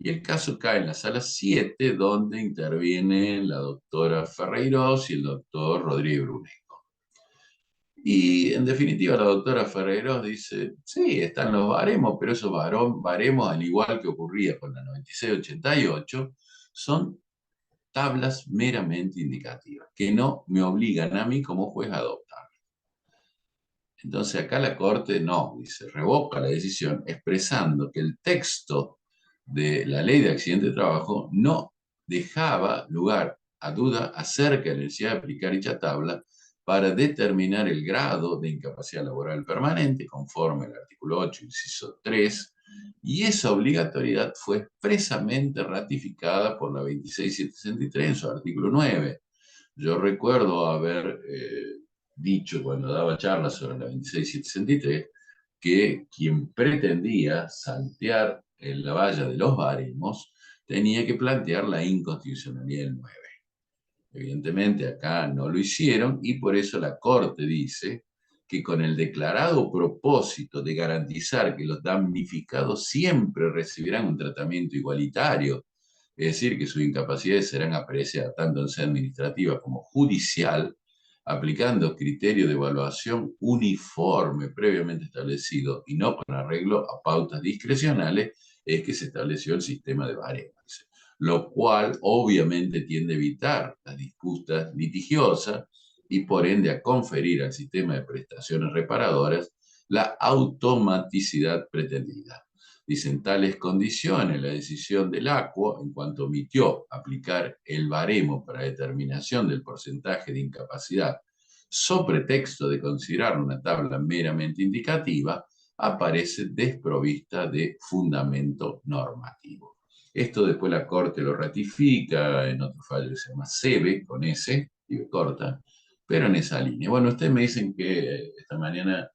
Y el caso cae en la sala 7, donde interviene la doctora Ferreiros y el doctor Rodríguez Bruneco. Y en definitiva, la doctora Ferreiros dice, sí, están los baremos, pero esos baremos, al igual que ocurría con la 9688, son tablas meramente indicativas, que no me obligan a mí como juez a adoptar. Entonces acá la Corte no, dice, revoca la decisión expresando que el texto de la Ley de Accidente de Trabajo no dejaba lugar a duda acerca de la necesidad de aplicar dicha tabla para determinar el grado de incapacidad laboral permanente, conforme al artículo 8, inciso 3, y esa obligatoriedad fue expresamente ratificada por la 26763 en su artículo 9. Yo recuerdo haber dicho cuando daba charlas sobre la 26763 que quien pretendía saltear en la valla de los baremos tenía que plantear la inconstitucionalidad del 9. Evidentemente acá no lo hicieron y por eso la Corte dice que con el declarado propósito de garantizar que los damnificados siempre recibirán un tratamiento igualitario, es decir, que sus incapacidades serán apreciadas tanto en sede administrativa como judicial, aplicando criterios de evaluación uniforme previamente establecido y no con arreglo a pautas discrecionales, es que se estableció el sistema de baremos, lo cual obviamente tiende a evitar las disputas litigiosas y por ende a conferir al sistema de prestaciones reparadoras la automaticidad pretendida. Dicen tales condiciones, la decisión del ACUO, en cuanto omitió aplicar el baremo para determinación del porcentaje de incapacidad, sobre texto de considerar una tabla meramente indicativa, aparece desprovista de fundamento normativo. Esto después la Corte lo ratifica en otro fallo que se llama SEBE, con S, y B corta, pero en esa línea. Bueno, ustedes me dicen que esta mañana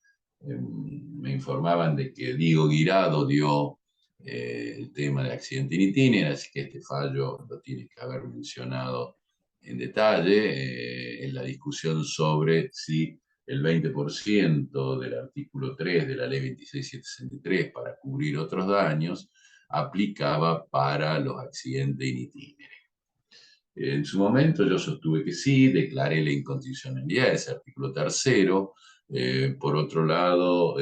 me informaban de que Diego Guirado dio el tema de accidente in itinere, así que este fallo lo tiene que haber mencionado en detalle en la discusión sobre si el 20% del artículo 3 de la ley 26763 para cubrir otros daños aplicaba para los accidentes in itinere. En su momento yo sostuve que sí, declaré la inconstitucionalidad de ese artículo tercero. Por otro lado,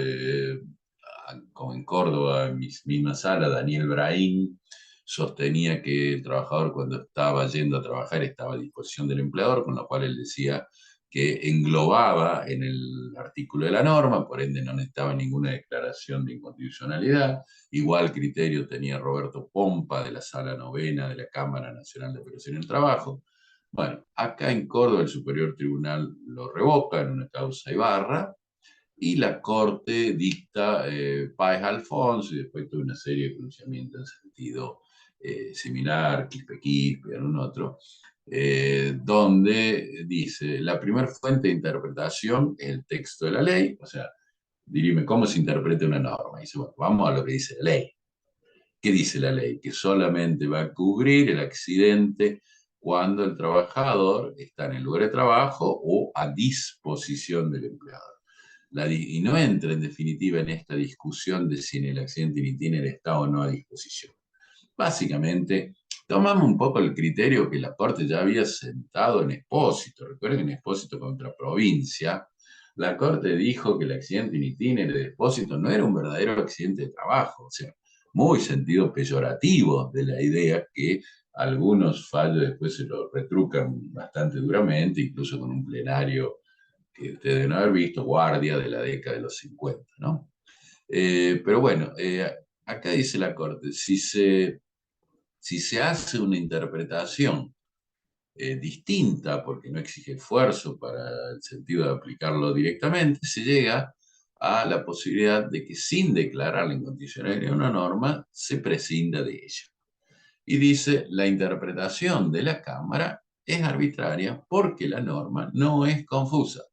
como en Córdoba, en mi misma sala, Daniel Brahim sostenía que el trabajador cuando estaba yendo a trabajar estaba a disposición del empleador, con lo cual él decía que englobaba en el artículo de la norma, por ende no necesitaba ninguna declaración de inconstitucionalidad. Igual criterio tenía Roberto Pompa de la Sala Novena de la Cámara Nacional de Operación del Trabajo. Bueno, acá en Córdoba el Superior Tribunal lo revoca en una causa Ibarra y la Corte dicta Páez Alfonso y después toda una serie de pronunciamientos en sentido similar, Quispe, en un otro, donde dice, la primera fuente de interpretación es el texto de la ley, o sea, dirime cómo se interpreta una norma. Y dice, bueno, vamos a lo que dice la ley. ¿Qué dice la ley? Que solamente va a cubrir el accidente cuando el trabajador está en el lugar de trabajo o a disposición del empleador. Y no entra en definitiva en esta discusión de si en el accidente in itinere está o no a disposición. Básicamente, tomamos un poco el criterio que la Corte ya había sentado en Expósito. Recuerden que en Expósito contra Provincia, la Corte dijo que el accidente in itinere de Expósito no era un verdadero accidente de trabajo, o sea, muy sentido peyorativo de la idea que algunos fallos después se lo retrucan bastante duramente, incluso con un plenario que ustedes deben haber visto, Guardia de la década de los 50, ¿no? Pero bueno, acá dice la Corte, si se hace una interpretación distinta, porque no exige esfuerzo para el sentido de aplicarlo directamente, se llega a la posibilidad de que sin declarar la incondicionalidad de una norma, se prescinda de ella. Y dice, la interpretación de la Cámara es arbitraria porque la norma no es confusa.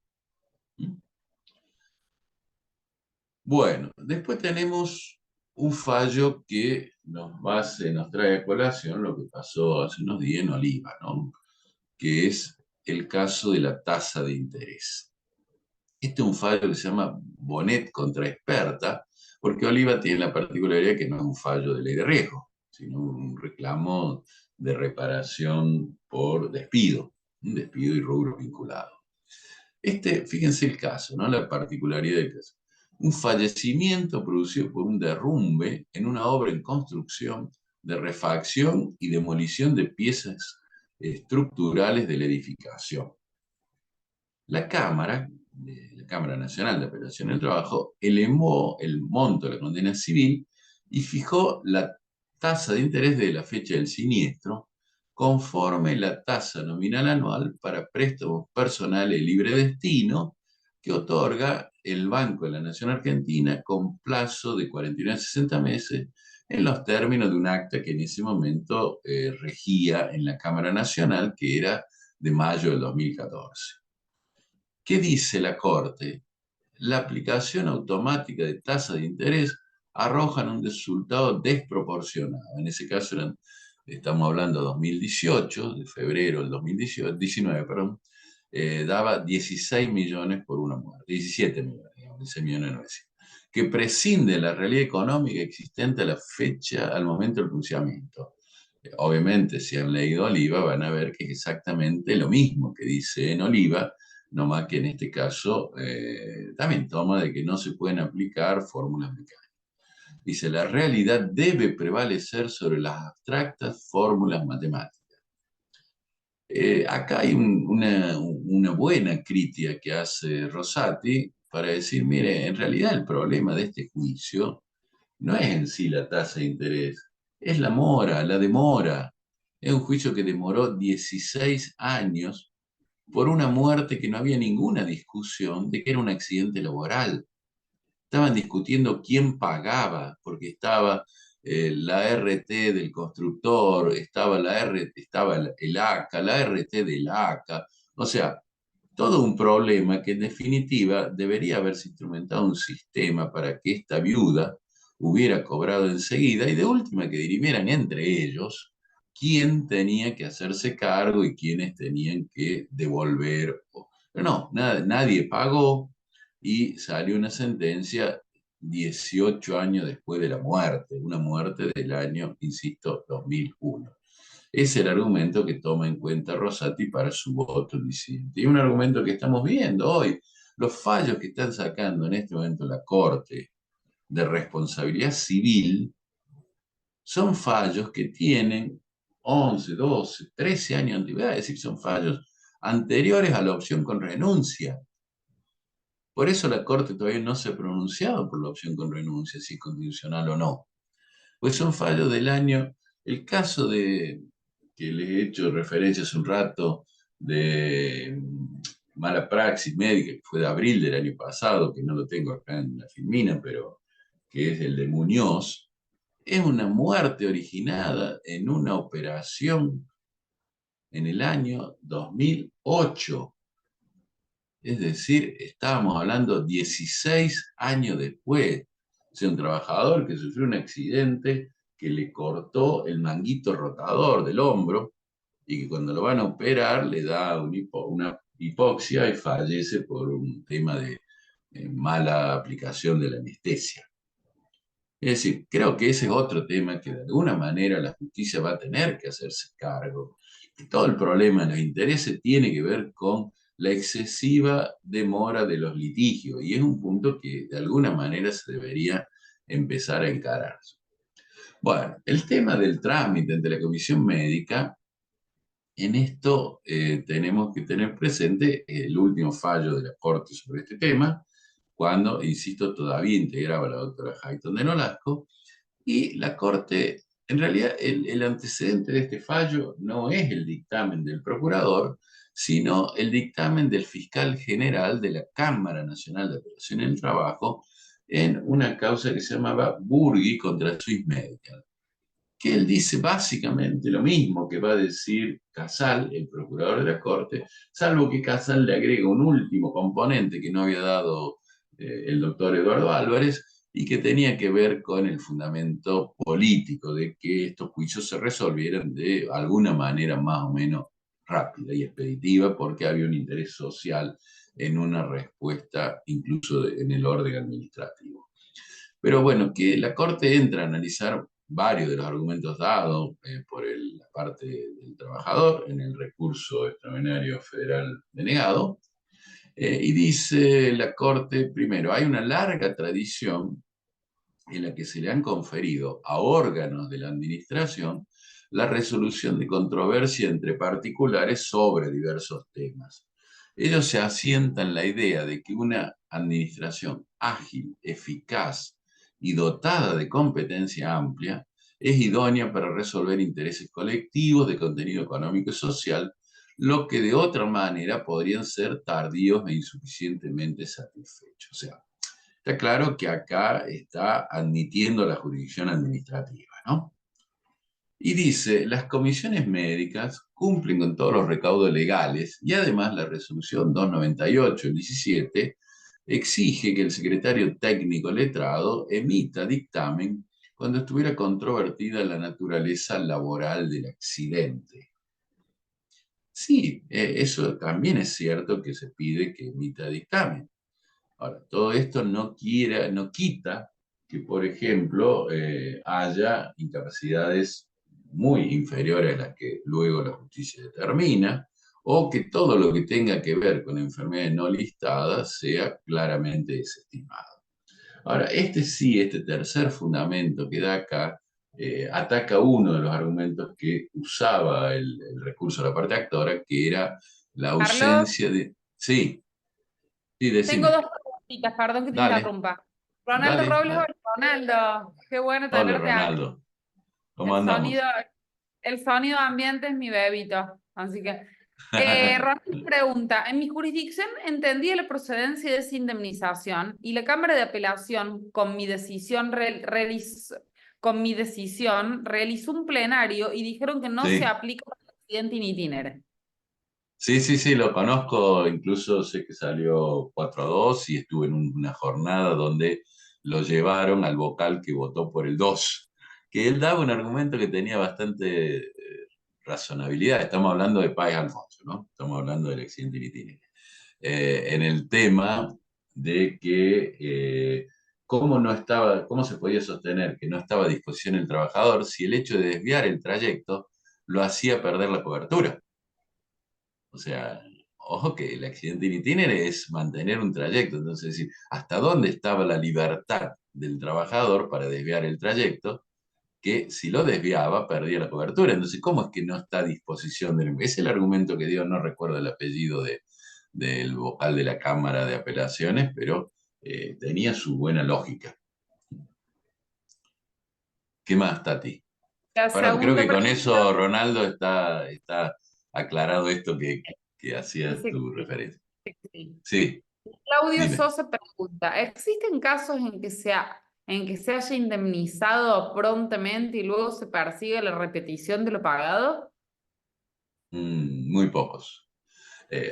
Bueno, después tenemos un fallo que nos trae a colación lo que pasó hace unos días en Oliva, ¿no? Que es el caso de la tasa de interés. Este es un fallo que se llama Bonet contra Experta, porque Oliva tiene la particularidad que no es un fallo de ley de riesgo, sino un reclamo de reparación por despido, un despido y rubro vinculado. Fíjense el caso, ¿no? La particularidad del caso. Un fallecimiento producido por un derrumbe en una obra en construcción de refacción y demolición de piezas estructurales de la edificación. La Cámara Nacional de Apelación del Trabajo, elevó el monto de la condena civil y fijó la tasa de interés de la fecha del siniestro conforme la tasa nominal anual para préstamos personales libre destino que otorga el Banco de la Nación Argentina con plazo de 49 a 60 meses en los términos de un acta que en ese momento regía en la Cámara Nacional, que era de mayo del 2014. ¿Qué dice la Corte? La aplicación automática de tasa de interés arroja un resultado desproporcionado. En ese caso estamos hablando de 2018, de febrero del 2019, perdón, daba 16 millones por una muerte, 17 millones, digamos, 16 millones 900, que prescinde de la realidad económica existente a la fecha, al momento del pronunciamiento. Obviamente, si han leído Oliva, van a ver que es exactamente lo mismo que dice en Oliva, no más que en este caso también toma de que no se pueden aplicar fórmulas mecánicas. Dice, la realidad debe prevalecer sobre las abstractas fórmulas matemáticas. Acá hay una buena crítica que hace Rosati para decir, mire, en realidad el problema de este juicio no es en sí la tasa de interés, es la mora, la demora. Es un juicio que demoró 16 años por una muerte que no había ninguna discusión de que era un accidente laboral. Estaban discutiendo quién pagaba, porque estaba la RT del constructor, estaba estaba el ACA, la RT del ACA. O sea, todo un problema que en definitiva debería haberse instrumentado un sistema para que esta viuda hubiera cobrado enseguida y de última que dirimieran entre ellos quién tenía que hacerse cargo y quiénes tenían que devolver. Pero no, nadie pagó y salió una sentencia 18 años después de la muerte, una muerte del año, insisto, 2001. Es el argumento que toma en cuenta Rosati para su voto disidente. Y un argumento que estamos viendo hoy. Los fallos que están sacando en este momento la Corte de responsabilidad civil son fallos que tienen 11, 12, 13 años de antigüedad, es decir, son fallos anteriores a la opción con renuncia. Por eso la Corte todavía no se ha pronunciado por la opción con renuncia, si es constitucional o no. Pues son fallos del año, el caso de que les he hecho referencia hace un rato de mala praxis médica, que fue de abril del año pasado, que no lo tengo acá en la filmina, pero que es el de Muñoz, es una muerte originada en una operación en el año 2008. Es decir, estábamos hablando 16 años después. O sea, un trabajador que sufrió un accidente que le cortó el manguito rotador del hombro y que cuando lo van a operar le da una hipoxia y fallece por un tema de mala aplicación de la anestesia. Es decir, creo que ese es otro tema que de alguna manera la justicia va a tener que hacerse cargo. Y todo el problema de los intereses tiene que ver con la excesiva demora de los litigios y es un punto que de alguna manera se debería empezar a encarar. Bueno, el tema del trámite ante la comisión médica, en esto tenemos que tener presente el último fallo de la Corte sobre este tema, cuando, insisto, todavía integraba la doctora Hayton de Nolasco, y la Corte, en realidad, el antecedente de este fallo no es el dictamen del procurador, sino el dictamen del fiscal general de la Cámara Nacional de Apelación en el Trabajo en una causa que se llamaba Burgui contra Swiss Medical, que él dice básicamente lo mismo que va a decir Casal, el procurador de la Corte, salvo que Casal le agrega un último componente que no había dado el doctor Eduardo Álvarez y que tenía que ver con el fundamento político de que estos juicios se resolvieran de alguna manera más o menos rápida y expeditiva porque había un interés social en una respuesta incluso en el orden administrativo. Pero bueno, que la Corte entra a analizar varios de los argumentos dados por la parte del trabajador en el recurso extraordinario federal denegado, y dice la Corte, primero, hay una larga tradición en la que se le han conferido a órganos de la administración la resolución de controversia entre particulares sobre diversos temas. Ellos se asientan en la idea de que una administración ágil, eficaz y dotada de competencia amplia es idónea para resolver intereses colectivos de contenido económico y social, lo que de otra manera podrían ser tardíos e insuficientemente satisfechos. O sea, está claro que acá está admitiendo la jurisdicción administrativa, ¿no? Y dice, las comisiones médicas cumplen con todos los recaudos legales y además la resolución 298 del 17 exige que el secretario técnico letrado emita dictamen cuando estuviera controvertida la naturaleza laboral del accidente. Sí, eso también es cierto que se pide que emita dictamen. Ahora, todo esto no quita que, por ejemplo, haya incapacidades muy inferiores a las que luego la justicia determina, o que todo lo que tenga que ver con enfermedades no listadas sea claramente desestimado. Ahora, este tercer fundamento que da acá, ataca uno de los argumentos que usaba el recurso de la parte actora, que era la Carlos, ausencia de... Sí, sí, tengo decime. dos preguntitas, perdón que te Dale. interrumpa. Ronaldo Dale, Robles, dale. hola, Ronaldo, qué bueno Hola, tenerte acá. Ronaldo. ¿Cómo El sonido, andamos? el sonido ambiente es mi bebito, así que... Ronaldo pregunta, en mi jurisdicción entendí la procedencia de esa indemnización y la Cámara de Apelación con mi decisión realizó un plenario y dijeron que no se Sí, aplica para el accidente in itinere. sí, sí, sí, lo conozco. Incluso sé que salió 4-2 y estuve en una jornada donde lo llevaron al vocal que votó por el 2, que él daba un argumento que tenía bastante razonabilidad. Estamos hablando de Páez Alfonso, ¿no? Estamos hablando del accidente in itinere. En el tema de que cómo se podía sostener que no estaba a disposición el trabajador si el hecho de desviar el trayecto lo hacía perder la cobertura. O sea, ojo que el accidente in itinere es mantener un trayecto, entonces es decir, ¿hasta dónde estaba la libertad del trabajador para desviar el trayecto? Que si lo desviaba perdía la cobertura. Entonces, ¿cómo es que no está a disposición del... Es el argumento que dio, no recuerdo el apellido del vocal de la Cámara de Apelaciones, pero tenía su buena lógica. ¿Qué más, Tati? La Perdón, creo segunda que con pregunta eso, Ronaldo, está aclarado esto que hacías dice tu que referencia. sí. Sí, Claudio dime. Sosa pregunta, ¿existen casos en que se haya indemnizado prontamente y luego se persigue la repetición de lo pagado? Muy pocos.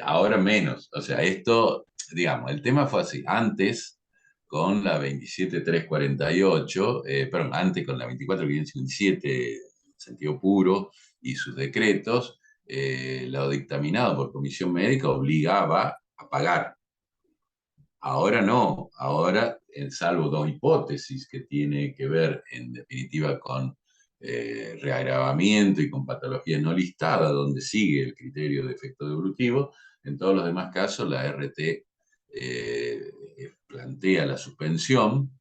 Ahora menos. O sea, esto, digamos, el tema fue así. Antes, con la 27348, antes con la 24557, en sentido puro, y sus decretos, lo dictaminado por comisión médica obligaba a pagar. Ahora no, ahora, salvo dos hipótesis que tiene que ver en definitiva con reagravamiento y con patología no listada, donde sigue el criterio de efecto devolutivo, en todos los demás casos la RT plantea la suspensión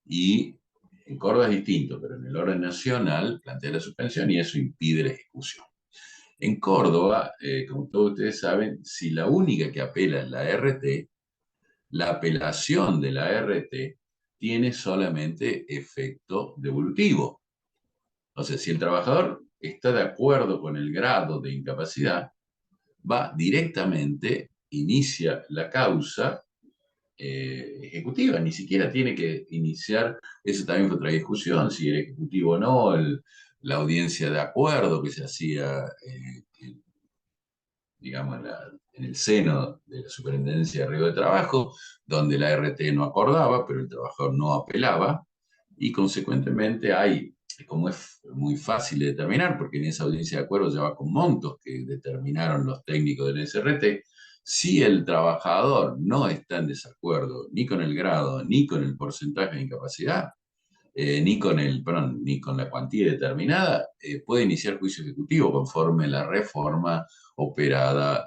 y en Córdoba es distinto, pero en el orden nacional plantea la suspensión y eso impide la ejecución. En Córdoba, como todos ustedes saben, si la única que apela es la RT, la apelación de la RT tiene solamente efecto devolutivo. O sea, si el trabajador está de acuerdo con el grado de incapacidad, va directamente, inicia la causa ejecutiva, ni siquiera tiene que iniciar, eso también fue otra discusión, si era ejecutivo o no, la audiencia de acuerdo que se hacía, digamos, en el seno de la Superintendencia de Riesgo de Trabajo, donde la RT no acordaba, pero el trabajador no apelaba, y consecuentemente hay, como es muy fácil de determinar, porque en esa audiencia de acuerdo ya va con montos que determinaron los técnicos del SRT, si el trabajador no está en desacuerdo ni con el grado ni con el porcentaje de incapacidad, ni con la cuantía determinada, puede iniciar juicio ejecutivo conforme la reforma operada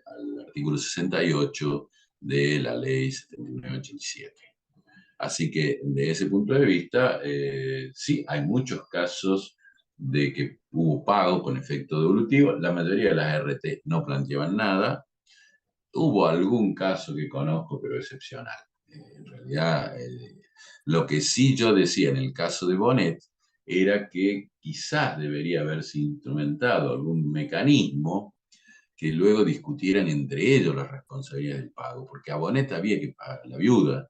al artículo 68 de la ley 7987. Así que de ese punto de vista, sí, hay muchos casos de que hubo pago con efecto devolutivo. La mayoría de las RT no planteaban nada. Hubo algún caso que conozco, pero excepcional. En realidad, lo que sí yo decía en el caso de Bonet era que quizás debería haberse instrumentado algún mecanismo que luego discutieran entre ellos las responsabilidades del pago, porque a Bonet había que pagar, la viuda,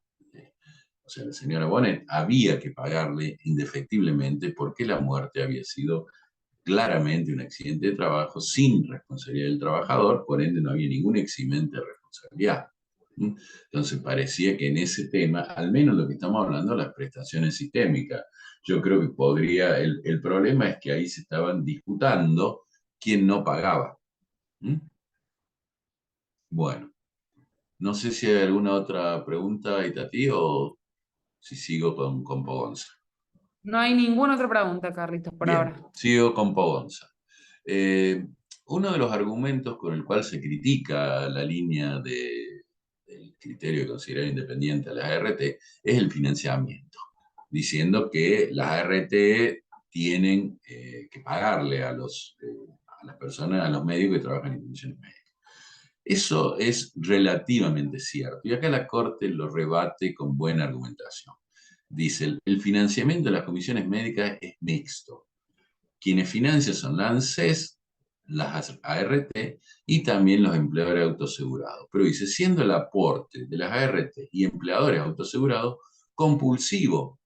o sea, la señora Bonet, había que pagarle indefectiblemente porque la muerte había sido claramente un accidente de trabajo sin responsabilidad del trabajador, por ende no había ningún eximente de responsabilidad. Entonces parecía que en ese tema, al menos lo que estamos hablando, las prestaciones sistémicas, yo creo que podría, el problema es que ahí se estaban disputando quién no pagaba. ¿Mm? Bueno, no sé si hay alguna otra pregunta, Itatí, o si sigo con Pogonza. No hay ninguna otra pregunta, Carlitos, por Bien, ahora. sigo con Pogonza. Eh, Uno de los argumentos con el cual se critica la línea del criterio de considerar independiente a las ART es el financiamiento, diciendo que las ART tienen que pagarle a las personas, a los médicos que trabajan en instituciones médicas. Eso es relativamente cierto, y acá la Corte lo rebate con buena argumentación. Dice, el financiamiento de las comisiones médicas es mixto. Quienes financian son la ANSES, las ART y también los empleadores autoasegurados. Pero dice, siendo el aporte de las ART y empleadores autoasegurados compulsivo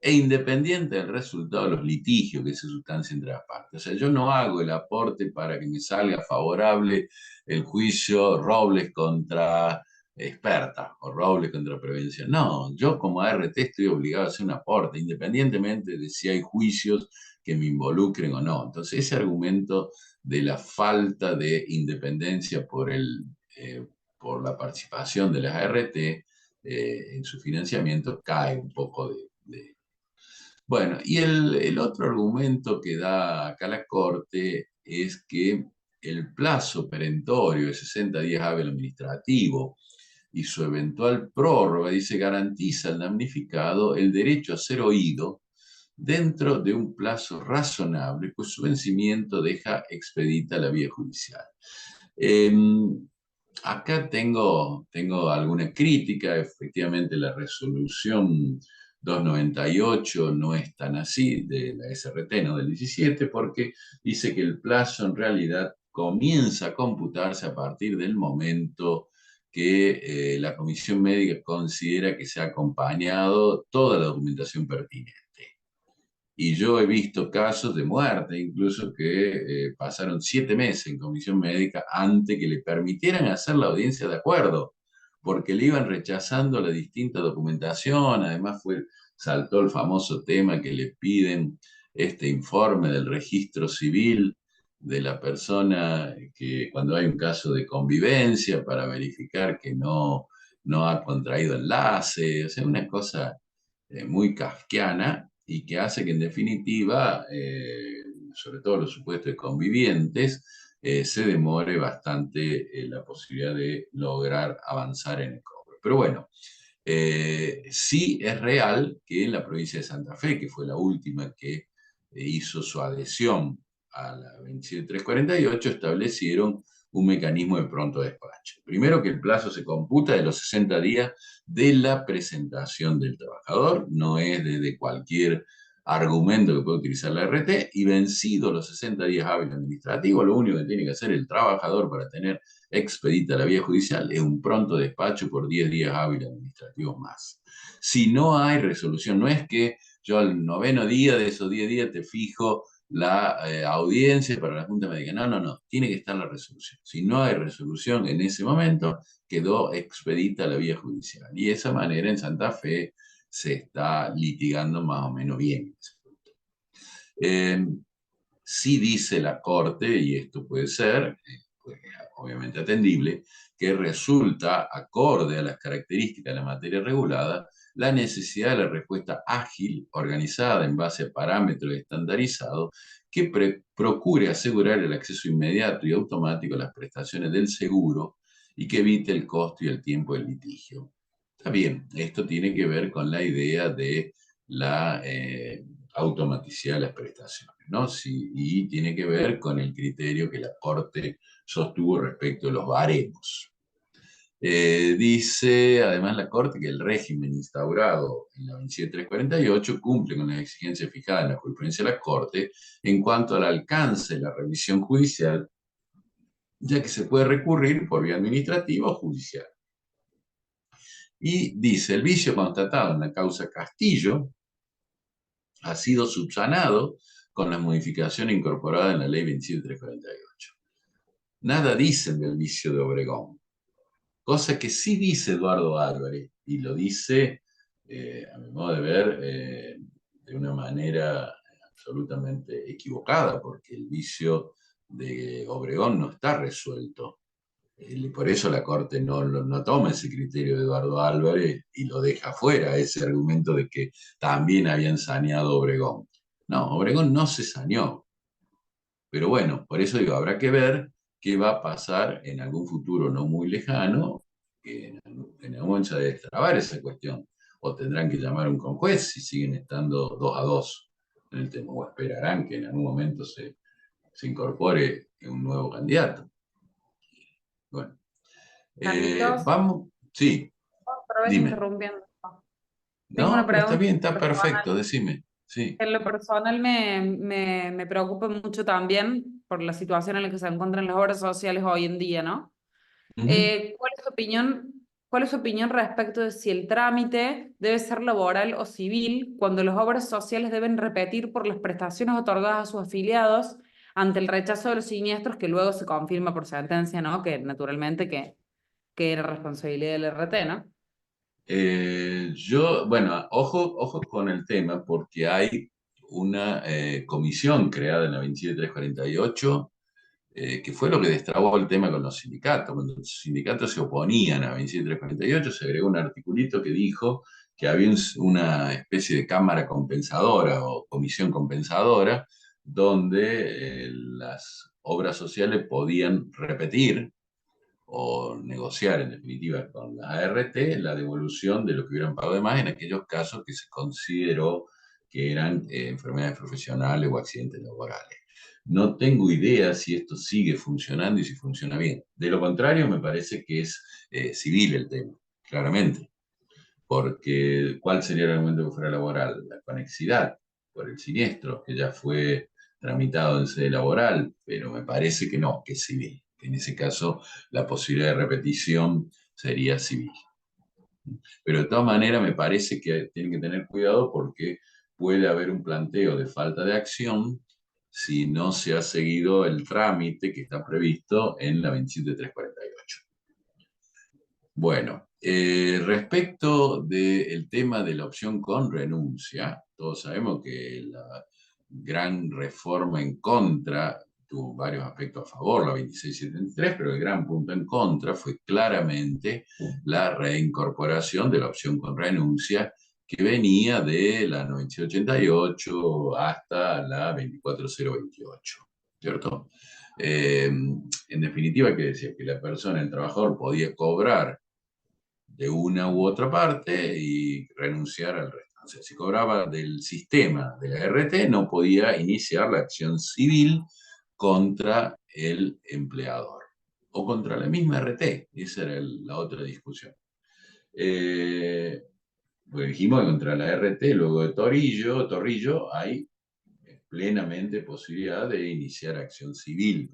e independiente del resultado de los litigios que se sustancian entre las partes. O sea, yo no hago el aporte para que me salga favorable el juicio Robles contra experta o Robles contra prevención. No, yo como ART estoy obligado a hacer un aporte, independientemente de si hay juicios que me involucren o no. Entonces, ese argumento de la falta de independencia por la participación de las ART en su financiamiento cae un poco bueno, y el otro argumento que da acá la Corte es que el plazo perentorio de 60 días hábil administrativo y su eventual prórroga, dice, garantiza al damnificado el derecho a ser oído dentro de un plazo razonable, pues su vencimiento deja expedita la vía judicial. Eh, Acá tengo alguna crítica, efectivamente la resolución 298 no es tan así, de la SRT, no del 17, porque dice que el plazo en realidad comienza a computarse a partir del momento que la comisión médica considera que se ha acompañado toda la documentación pertinente. Y yo he visto casos de muerte, incluso que pasaron 7 meses en comisión médica antes que le permitieran hacer la audiencia de acuerdo, porque le iban rechazando la distinta documentación. Además saltó el famoso tema que le piden este informe del registro civil de la persona que cuando hay un caso de convivencia para verificar que no ha contraído enlace, o sea, una cosa muy kafkiana y que hace que en definitiva, sobre todo los supuestos de convivientes, se demore bastante la posibilidad de lograr avanzar en el cobro. Pero bueno, sí es real que en la provincia de Santa Fe, que fue la última que hizo su adhesión a la 27348, establecieron un mecanismo de pronto despacho. Primero, que el plazo se computa de los 60 días de la presentación del trabajador, no es desde cualquier argumento que puede utilizar la RT, y vencido los 60 días hábiles administrativos, lo único que tiene que hacer el trabajador para tener expedita la vía judicial es un pronto despacho por 10 días hábiles administrativos más. Si no hay resolución, no es que yo al noveno día de esos 10 días te fijo la audiencia para la Junta Médica. No, no, no, tiene que estar la resolución. Si no hay resolución en ese momento, quedó expedita la vía judicial. Y de esa manera en Santa Fe se está litigando más o menos bien. Eh, sí dice la Corte, y esto puede ser, pues, obviamente atendible, que resulta acorde a las características de la materia regulada la necesidad de la respuesta ágil, organizada en base a parámetros estandarizados, que procure asegurar el acceso inmediato y automático a las prestaciones del seguro y que evite el costo y el tiempo del litigio. Está bien, esto tiene que ver con la idea de la automaticidad de las prestaciones, ¿no? Sí, y tiene que ver con el criterio que la Corte sostuvo respecto a los baremos. Dice además la Corte que el régimen instaurado en la 27348 cumple con las exigencias fijadas en la jurisprudencia de la Corte en cuanto al alcance de la revisión judicial, ya que se puede recurrir por vía administrativa o judicial. Y dice, el vicio constatado en la causa Castillo ha sido subsanado con las modificaciones incorporadas en la ley 27348. Nada dicen del vicio de Obregón, cosa que sí dice Eduardo Álvarez, y lo dice, a mi modo de ver, de una manera absolutamente equivocada, porque el vicio de Obregón no está resuelto. Por eso la Corte no toma ese criterio de Eduardo Álvarez y lo deja fuera, ese argumento de que también habían saneado Obregón. No, Obregón no se saneó. Pero bueno, por eso digo, habrá que ver qué va a pasar en algún futuro no muy lejano, que en algún momento se debe destrabar esa cuestión. O tendrán que llamar a un conjuez si siguen estando 2-2 en el tema, o esperarán que en algún momento se incorpore un nuevo candidato. Bueno, Carlitos, vamos, sí, otra vez dime. interrumpiendo. Tengo No, una pero está pregunta bien, está personal. perfecto, decime. Sí. En lo personal me preocupa mucho también por la situación en la que se encuentran las obras sociales hoy en día, ¿no? Ujú. ¿Cuál es su opinión? ¿Cuál es su opinión respecto de si el trámite debe ser laboral o civil cuando las obras sociales deben repetir por las prestaciones otorgadas a sus afiliados ante el rechazo de los siniestros que luego se confirma por sentencia, ¿no? Que naturalmente que era responsabilidad del RT, ¿no? Bueno, ojo con el tema, porque hay una comisión creada en la 27348, que fue lo que destrabó el tema con los sindicatos. Cuando los sindicatos se oponían a 27348, se agregó un articulito que dijo que había una especie de cámara compensadora o comisión compensadora, donde las obras sociales podían repetir o negociar en definitiva con la ART la devolución de lo que hubieran pagado de más en aquellos casos que se consideró que eran enfermedades profesionales o accidentes laborales. No tengo idea si esto sigue funcionando y si funciona bien. De lo contrario, me parece que es civil el tema, claramente, porque ¿cuál sería el argumento que fuera laboral? La conexidad por el siniestro, que ya fue tramitado en sede laboral, pero me parece que no, que es civil. Que en ese caso la posibilidad de repetición sería civil. Pero de todas maneras me parece que tienen que tener cuidado porque puede haber un planteo de falta de acción si no se ha seguido el trámite que está previsto en la 27348. Bueno, respecto del tema de la opción con renuncia, todos sabemos que la gran reforma en contra tuvo varios aspectos a favor, la 2673, pero el gran punto en contra fue claramente la reincorporación de la opción con renuncia que venía de la 9688 hasta la 24028, ¿cierto? En definitiva, que decía que la persona, el trabajador, podía cobrar de una u otra parte y renunciar al resto. O sea, si cobraba del sistema de la RT, no podía iniciar la acción civil contra el empleador o contra la misma RT. Esa era la otra discusión. Pues dijimos que contra la RT, luego de Torrillo, hay plenamente posibilidad de iniciar acción civil,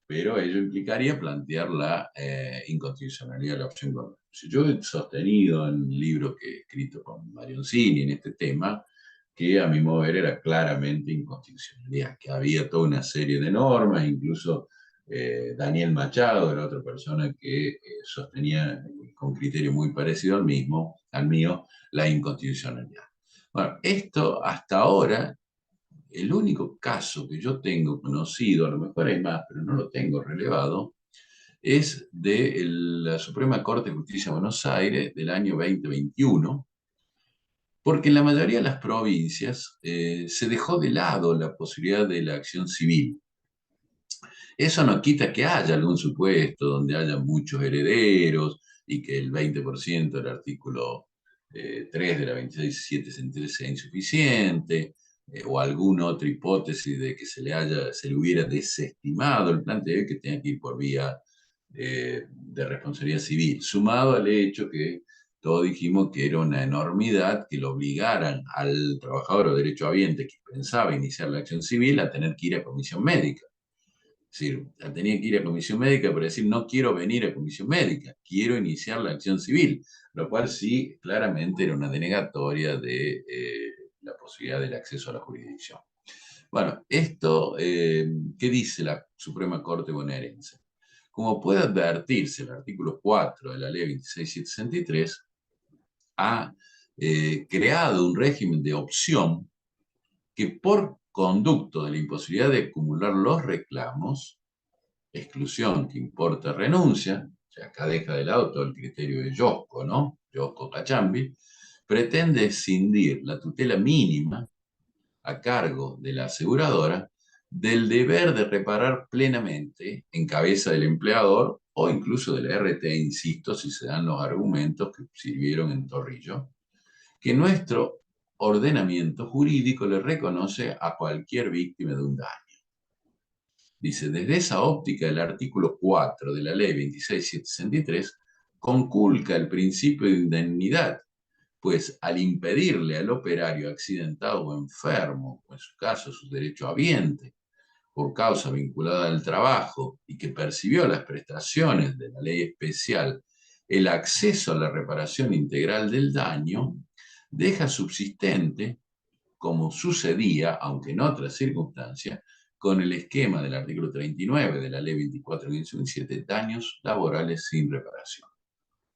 pero ello implicaría plantear la inconstitucionalidad de la opción con renuncia. Yo he sostenido en un libro que he escrito con Marioncini en este tema que a mi modo de ver era claramente inconstitucionalidad, que había toda una serie de normas, incluso Daniel Machado era otra persona que sostenía con criterio muy parecido al mío, la inconstitucionalidad. Bueno, esto hasta ahora el único caso que yo tengo conocido, a lo mejor hay más, pero no lo tengo relevado, es de la Suprema Corte de Justicia de Buenos Aires del año 2021, porque en la mayoría de las provincias se dejó de lado la posibilidad de la acción civil. Eso no quita que haya algún supuesto donde haya muchos herederos y que el 20% del artículo 3 de la 26.763 sea insuficiente, o alguna otra hipótesis de que se le hubiera desestimado el planteo que tenga que ir por vía de responsabilidad civil, sumado al hecho que todos dijimos que era una enormidad que lo obligaran al trabajador o derechohabiente que pensaba iniciar la acción civil a tener que ir a comisión médica. Es decir, tenía que ir a comisión médica para decir, no quiero venir a comisión médica, quiero iniciar la acción civil, lo cual sí, claramente era una denegatoria de la posibilidad del acceso a la jurisdicción. Bueno, esto, ¿qué dice la Suprema Corte bonaerense? Como puede advertirse, el artículo 4 de la ley 26763 ha creado un régimen de opción que por conducto de la imposibilidad de acumular los reclamos, exclusión que importa renuncia, o sea, acá deja de lado todo el criterio de Yosco, ¿no? Yosco Cachambi, pretende escindir la tutela mínima a cargo de la aseguradora del deber de reparar plenamente en cabeza del empleador o incluso de la RT, insisto, si se dan los argumentos que sirvieron en Torrillo, que nuestro ordenamiento jurídico le reconoce a cualquier víctima de un daño. Dice, desde esa óptica, el artículo 4 de la ley 26763 conculca el principio de indemnidad, pues al impedirle al operario accidentado o enfermo, o en su caso su derechohabiente, por causa vinculada al trabajo y que percibió las prestaciones de la ley especial, el acceso a la reparación integral del daño, deja subsistente, como sucedía, aunque en otras circunstancias, con el esquema del artículo 39 de la ley 24.517, daños laborales sin reparación.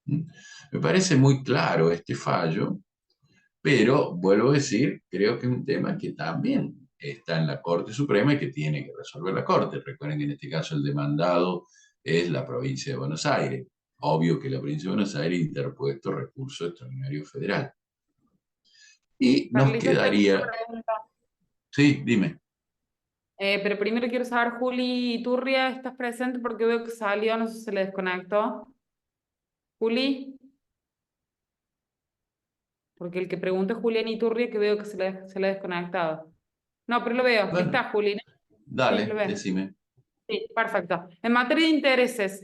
Me parece muy claro este fallo, pero vuelvo a decir, creo que es un tema que también está en la Corte Suprema y que tiene que resolver la Corte. Recuerden que en este caso el demandado es la provincia de Buenos Aires. Obvio que la provincia de Buenos Aires ha interpuesto recurso extraordinario federal. Y nos Carlitos, tengo una quedaría... pregunta. Sí, dime. Pero primero quiero saber, Juli Turria, ¿estás presente? Porque veo que salió, no sé si se le desconectó. Juli, porque el que pregunta es Julián Iturria, que veo que se le ha desconectado. No, pero lo veo. Bueno, Está, Juli, ¿no? Sí, lo dale, veo. decime. Sí, perfecto. En materia de intereses,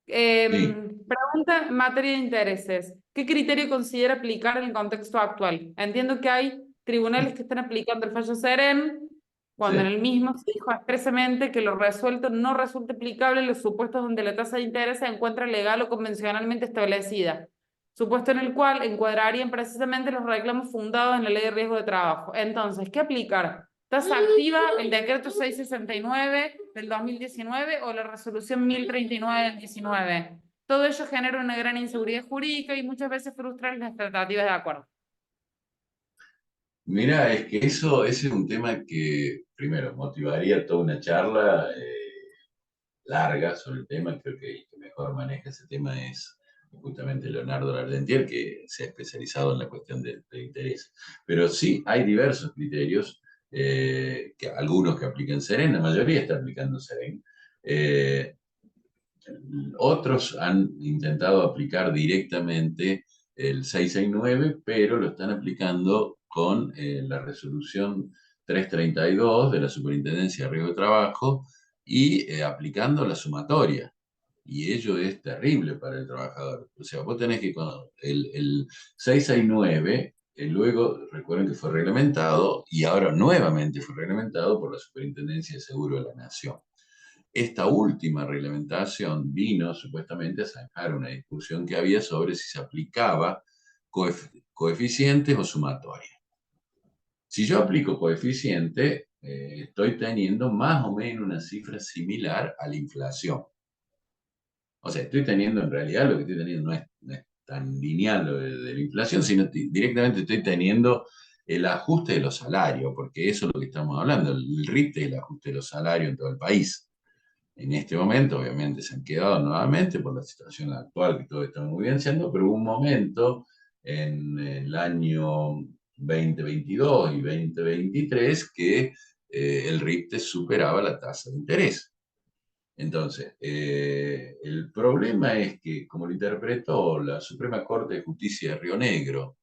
Sí, pregunta en materia de intereses, ¿qué criterio considera aplicar en el contexto actual? Entiendo que hay tribunales que están aplicando el fallo Seren, cuando en sí. el mismo se dijo expresamente que lo resuelto no resulta aplicable en los supuestos donde la tasa de interés se encuentra legal o convencionalmente establecida, supuesto en el cual encuadrarían precisamente los reclamos fundados en la ley de riesgo de trabajo. Entonces, ¿qué aplicar? ¿Tasa activa, el decreto 669 del 2019 o la resolución 1039 del 19? Todo ello genera una gran inseguridad jurídica y muchas veces frustra las tratativas de acuerdo. Mira, es que eso, ese es un tema que, primero, motivaría toda una charla larga sobre el tema. Creo que el que mejor maneja ese tema es justamente Leonardo Lardentier, que se ha especializado en la cuestión de interés. Pero sí hay diversos criterios, que algunos que aplican Seren, la mayoría está aplicando Seren. Eh, Otros han intentado aplicar directamente el 669, pero lo están aplicando con la resolución 332 de la Superintendencia de Riesgo de Trabajo y aplicando la sumatoria. Y ello es terrible para el trabajador. O sea, vos tenés que, el 669, luego recuerden que fue reglamentado y ahora nuevamente fue reglamentado por la Superintendencia de Seguro de la Nación. Esta última reglamentación vino supuestamente a zanjar una discusión que había sobre si se aplicaba coeficientes o sumatoria. Si yo aplico coeficiente, estoy teniendo más o menos una cifra similar a la inflación. O sea, estoy teniendo en realidad lo que estoy teniendo no es tan lineal lo de la inflación, sino directamente estoy teniendo el ajuste de los salarios, porque eso es lo que estamos hablando. El RIT es el ajuste de los salarios en todo el país. En este momento, obviamente, se han quedado nuevamente por la situación actual que todos estamos vivenciando, pero hubo un momento en el año 2022 y 2023 que el RIPTE superaba la tasa de interés. Entonces, el problema es que, como lo interpretó la Suprema Corte de Justicia de Río Negro,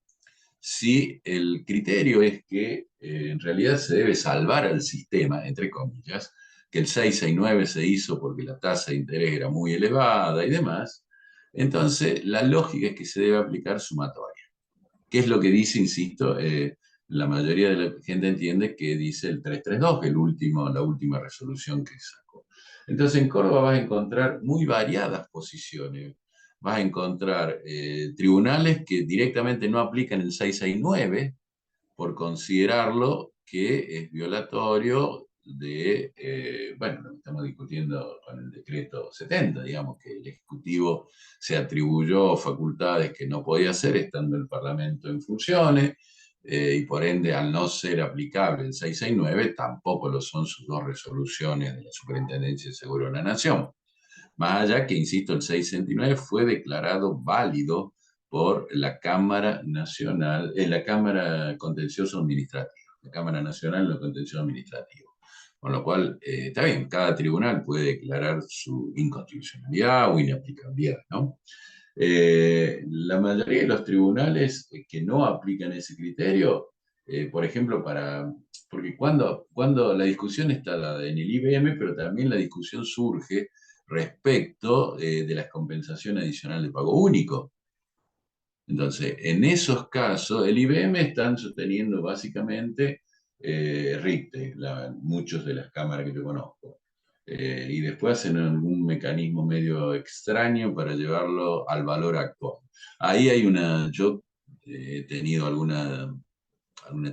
si el criterio es que en realidad se debe salvar al sistema, entre comillas, que el 669 se hizo porque la tasa de interés era muy elevada y demás, entonces la lógica es que se debe aplicar sumatoria. ¿Qué es lo que dice, insisto? La mayoría de la gente entiende que dice el 332, la última resolución que sacó. Entonces en Córdoba vas a encontrar muy variadas posiciones. Vas a encontrar tribunales que directamente no aplican el 669 por considerarlo que es violatorio de, bueno, lo que estamos discutiendo con el decreto 70, digamos, que el Ejecutivo se atribuyó facultades que no podía hacer estando el Parlamento en funciones, y por ende, al no ser aplicable el 669, tampoco lo son sus dos resoluciones de la Superintendencia de Seguro de la Nación. Más allá que, insisto, el 669 fue declarado válido por la Cámara Nacional, la Cámara Contencioso Administrativa, la Cámara Nacional de Contencioso Administrativo. Con lo cual, está bien, cada tribunal puede declarar su inconstitucionalidad o inaplicabilidad, ¿no? La mayoría de los tribunales que no aplican ese criterio, por ejemplo, porque cuando la discusión está dada en el IBM, pero también la discusión surge respecto de las compensaciones adicionales de pago único. Entonces, en esos casos, el IBM están sosteniendo básicamente RICTE, muchos de las cámaras que yo conozco. Y después hacen algún mecanismo medio extraño para llevarlo al valor actual. Ahí yo he tenido alguna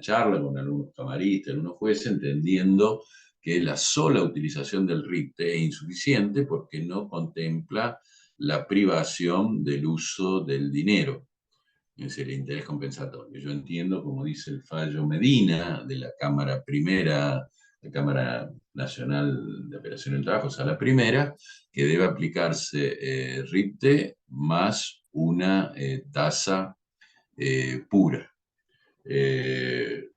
charla con algunos camaristas, algunos jueces, entendiendo que la sola utilización del RIPTE es insuficiente porque no contempla la privación del uso del dinero, es decir, el interés compensatorio. Yo entiendo, como dice el fallo Medina de la Cámara Primera, la Cámara Nacional de Operación del Trabajo, o sea, la primera, que debe aplicarse RIPTE más una tasa pura. Eh,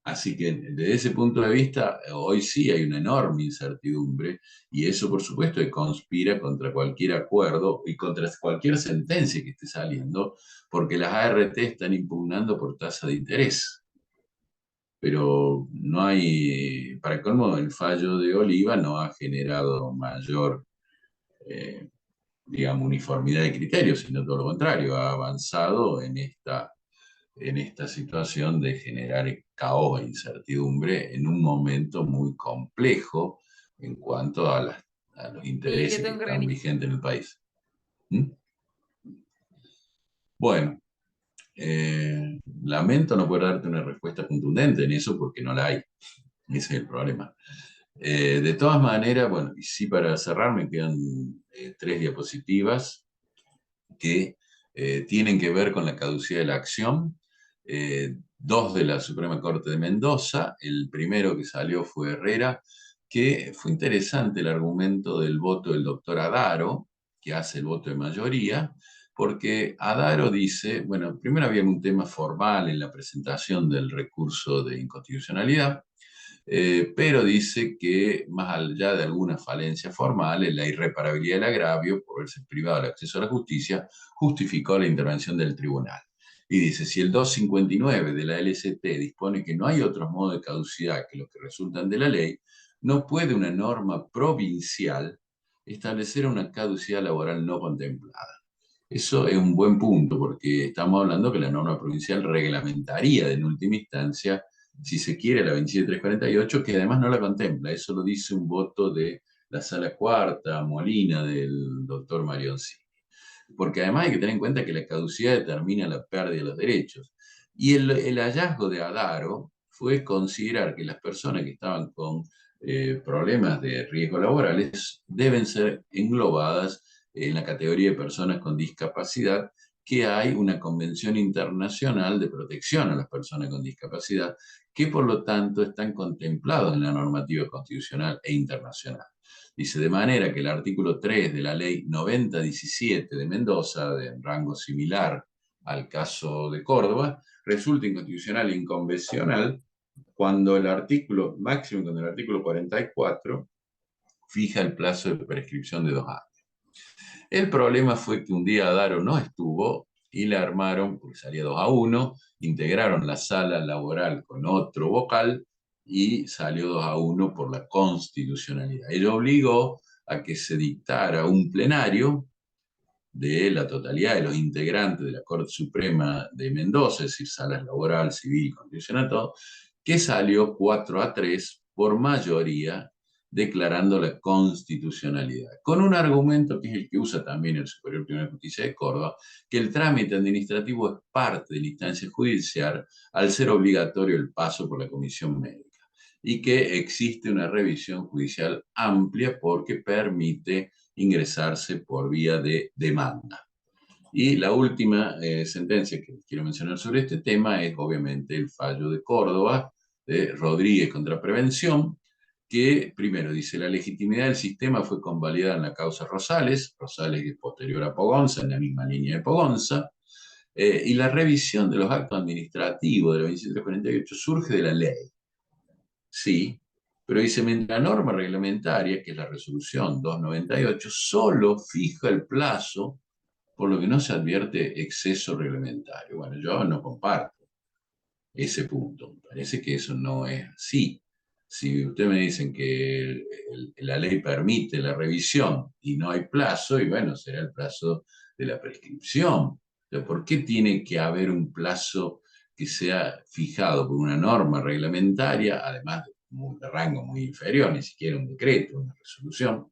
Así que desde ese punto de vista, hoy sí hay una enorme incertidumbre y eso por supuesto que conspira contra cualquier acuerdo y contra cualquier sentencia que esté saliendo, porque las ART están impugnando por tasa de interés. Pero no hay, para colmo, el fallo de Oliva no ha generado mayor, eh, digamos, uniformidad de criterios, sino todo lo contrario, ha avanzado en esta situación de generar caos e incertidumbre en un momento muy complejo en cuanto a los Sí, que intereses que tengo están organizado. vigentes en el país. ¿Mm? Bueno, lamento no poder darte una respuesta contundente en eso porque no la hay. Ese es el problema. De todas maneras, bueno, y sí, para cerrar me quedan 3 diapositivas que tienen que ver con la caducidad de la acción. dos de la Suprema Corte de Mendoza. El primero que salió fue Herrera, que fue interesante el argumento del voto del doctor Adaro, que hace el voto de mayoría, porque Adaro dice, bueno, primero había un tema formal en la presentación del recurso de inconstitucionalidad, pero dice que más allá de algunas falencias formales, la irreparabilidad del agravio por verse privado del acceso a la justicia justificó la intervención del tribunal. Y dice, si el 259 de la LST dispone que no hay otros modos de caducidad que los que resultan de la ley, no puede una norma provincial establecer una caducidad laboral no contemplada. Eso es un buen punto, porque estamos hablando que la norma provincial reglamentaría en última instancia, si se quiere, la 27348, que además no la contempla. Eso lo dice un voto de la Sala Cuarta, Molina, del doctor Marioncini. Porque además hay que tener en cuenta que la caducidad determina la pérdida de los derechos. Y el hallazgo de Adaro fue considerar que las personas que estaban con problemas de riesgo laborales deben ser englobadas en la categoría de personas con discapacidad, que hay una convención internacional de protección a las personas con discapacidad, que por lo tanto están contemplados en la normativa constitucional e internacional. Dice, de manera que el artículo 3 de la ley 9017 de Mendoza, de rango similar al caso de Córdoba, resulta inconstitucional e inconvencional cuando el artículo máximo, cuando el artículo 44 fija el plazo de prescripción de 2 años. El problema fue que un día Adaro no estuvo y le armaron, porque salía 2-1, integraron la sala laboral con otro vocal y salió 2-1 por la constitucionalidad. Ello obligó a que se dictara un plenario de la totalidad de los integrantes de la Corte Suprema de Mendoza, es decir, salas laboral, civil, constitucional, todo, que salió 4-3 por mayoría, declarando la constitucionalidad, con un argumento que es el que usa también el Superior Tribunal de Justicia de Córdoba, que el trámite administrativo es parte de la instancia judicial al ser obligatorio el paso por la comisión médica y que existe una revisión judicial amplia porque permite ingresarse por vía de demanda. Y la última sentencia que quiero mencionar sobre este tema es obviamente el fallo de Córdoba de Rodríguez contra Prevención, que primero dice la legitimidad del sistema fue convalidada en la causa Rosales, Rosales que es posterior a Pogonza, en la misma línea de Pogonza, y la revisión de los actos administrativos de la 2748 surge de la ley. Sí, pero dice, la norma reglamentaria, que es la resolución 298, solo fija el plazo, por lo que no se advierte exceso reglamentario. Bueno, yo no comparto ese punto. Me parece que eso no es así. Si ustedes me dicen que la ley permite la revisión y no hay plazo, y bueno, será el plazo de la prescripción. Pero ¿por qué tiene que haber un plazo que sea fijado por una norma reglamentaria, además de rango muy inferior, ni siquiera un decreto, una resolución?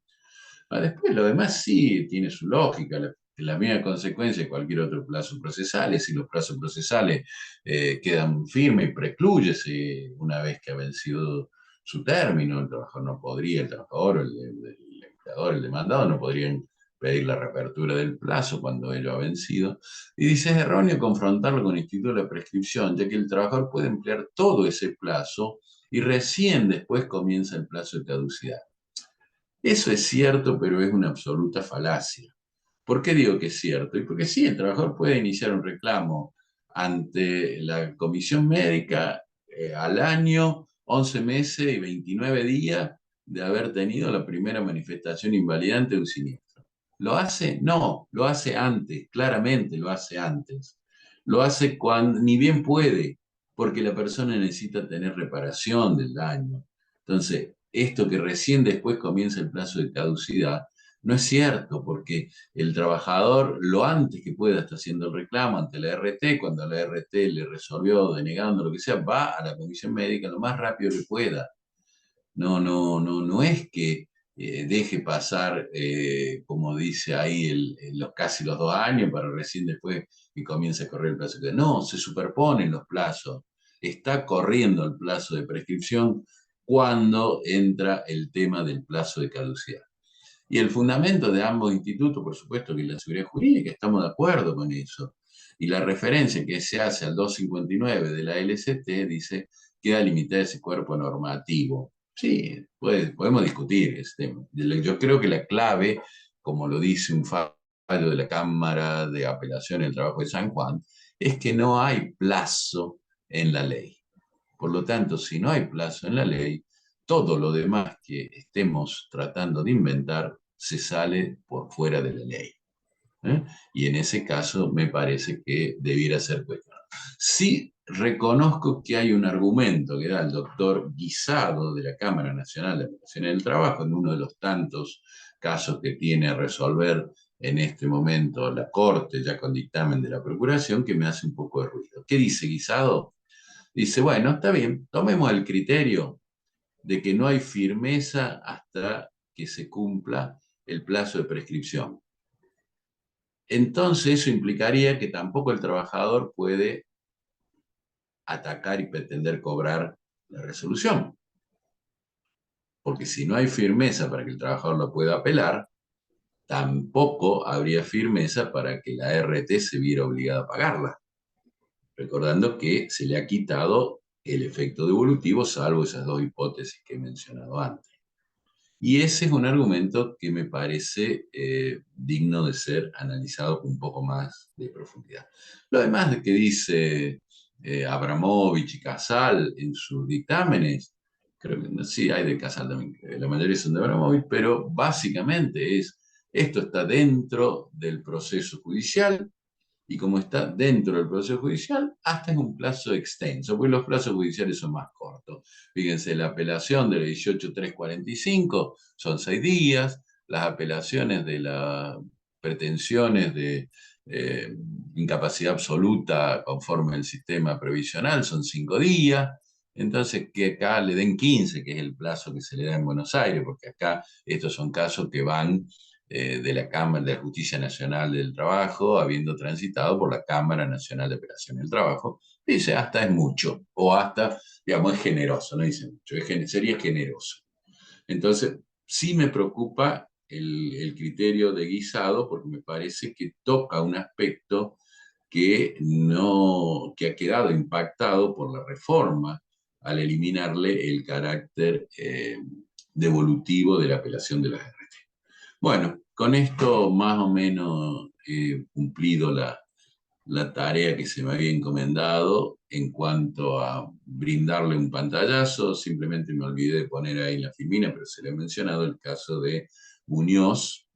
Después lo demás sí tiene su lógica, la misma consecuencia de cualquier otro plazo procesal, es si los plazos procesales quedan firmes y preclúyese una vez que ha vencido su término, el trabajador no podría, el trabajador, el empleador, el demandado no podrían pedir la reapertura del plazo cuando ello ha vencido. Y dice, es erróneo confrontarlo con el instituto de la prescripción, ya que el trabajador puede emplear todo ese plazo y recién después comienza el plazo de caducidad. Eso es cierto, pero es una absoluta falacia. ¿Por qué digo que es cierto? Y porque sí, el trabajador puede iniciar un reclamo ante la comisión médica al año, 11 meses y 29 días de haber tenido la primera manifestación invalidante de un siniestro. ¿Lo hace? No, lo hace antes, claramente lo hace antes. Lo hace cuando ni bien puede, porque la persona necesita tener reparación del daño. Entonces, esto que recién después comienza el plazo de caducidad, no es cierto, porque el trabajador lo antes que pueda está haciendo el reclamo ante la RT, cuando la RT le resolvió denegando lo que sea, va a la comisión médica lo más rápido que pueda. No es que deje pasar, como dice ahí, casi los 2 años para recién después que comience a correr el plazo. No, se superponen los plazos. Está corriendo el plazo de prescripción cuando entra el tema del plazo de caducidad. Y el fundamento de ambos institutos, por supuesto, que es la seguridad jurídica, estamos de acuerdo con eso. Y la referencia que se hace al 259 de la LCT dice, queda limitada ese cuerpo normativo. Sí, podemos discutir ese tema. Yo creo que la clave, como lo dice un fallo de la Cámara de Apelación del Trabajo de San Juan, es que no hay plazo en la ley. Por lo tanto, si no hay plazo en la ley, todo lo demás que estemos tratando de inventar se sale por fuera de la ley. ¿Eh? Y en ese caso me parece que debiera ser cuestionado. Sí reconozco que hay un argumento que da el doctor Guisado de la Cámara Nacional de Apelaciones del Trabajo en uno de los tantos casos que tiene a resolver en este momento la Corte, ya con dictamen de la Procuración, que me hace un poco de ruido. ¿Qué dice Guisado? Dice, bueno, está bien, tomemos el criterio de que no hay firmeza hasta que se cumpla el plazo de prescripción. Entonces eso implicaría que tampoco el trabajador puede atacar y pretender cobrar la resolución. Porque si no hay firmeza para que el trabajador lo pueda apelar, tampoco habría firmeza para que la RT se viera obligada a pagarla. Recordando que se le ha quitado el efecto devolutivo, salvo esas dos hipótesis que he mencionado antes. Y ese es un argumento que me parece digno de ser analizado con un poco más de profundidad. Lo demás de que dice Abramovich y Casal en sus dictámenes, creo que sí hay de Casal también, la mayoría son de Abramovich, pero básicamente esto está dentro del proceso judicial, y como está dentro del proceso judicial, hasta es un plazo extenso, porque los plazos judiciales son más cortos. Fíjense, la apelación de la 18.345 son 6 días, las apelaciones de las pretensiones de incapacidad absoluta conforme al sistema previsional son 5 días, entonces que acá le den 15, que es el plazo que se le da en Buenos Aires, porque acá estos son casos que van de la Cámara de la Justicia Nacional del Trabajo, habiendo transitado por la Cámara Nacional de Operación del Trabajo, dice hasta es mucho, o hasta, digamos, es generoso, no dice mucho, sería generoso. Entonces, sí me preocupa el criterio de Guisado, porque me parece que toca un aspecto que, no, que ha quedado impactado por la reforma al eliminarle el carácter devolutivo de la apelación de las RT. Bueno, con esto más o menos he cumplido la tarea que se me había encomendado en cuanto a brindarle un pantallazo. Simplemente me olvidé de poner ahí la filmina, pero se le ha mencionado el caso de Muñoz,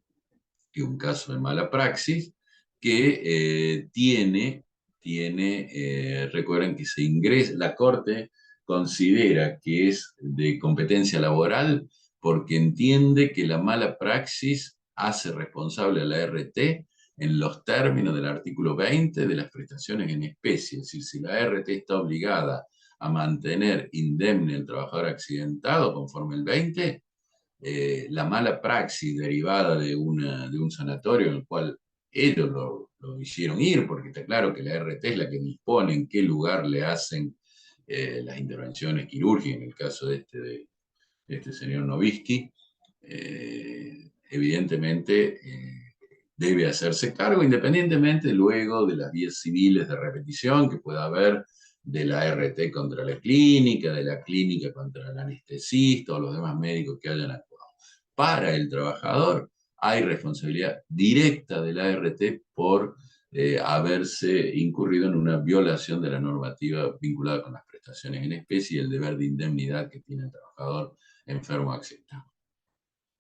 que es un caso de mala praxis, que recuerden que se ingresa, la Corte considera que es de competencia laboral porque entiende que la mala praxis hace responsable a la RT en los términos del artículo 20 de las prestaciones en especie. Es decir, si la RT está obligada a mantener indemne al trabajador accidentado conforme el 20, la mala praxis derivada de un sanatorio en el cual ellos lo hicieron ir, porque está claro que la RT es la que dispone en qué lugar le hacen las intervenciones quirúrgicas, en el caso de este señor Novisky, evidentemente debe hacerse cargo, independientemente luego de las vías civiles de repetición que pueda haber de la RT contra la clínica, de la clínica contra el anestesista o los demás médicos que hayan actuado. Para el trabajador hay responsabilidad directa de la RT por haberse incurrido en una violación de la normativa vinculada con las prestaciones en especie y el deber de indemnidad que tiene el trabajador enfermo accidentado.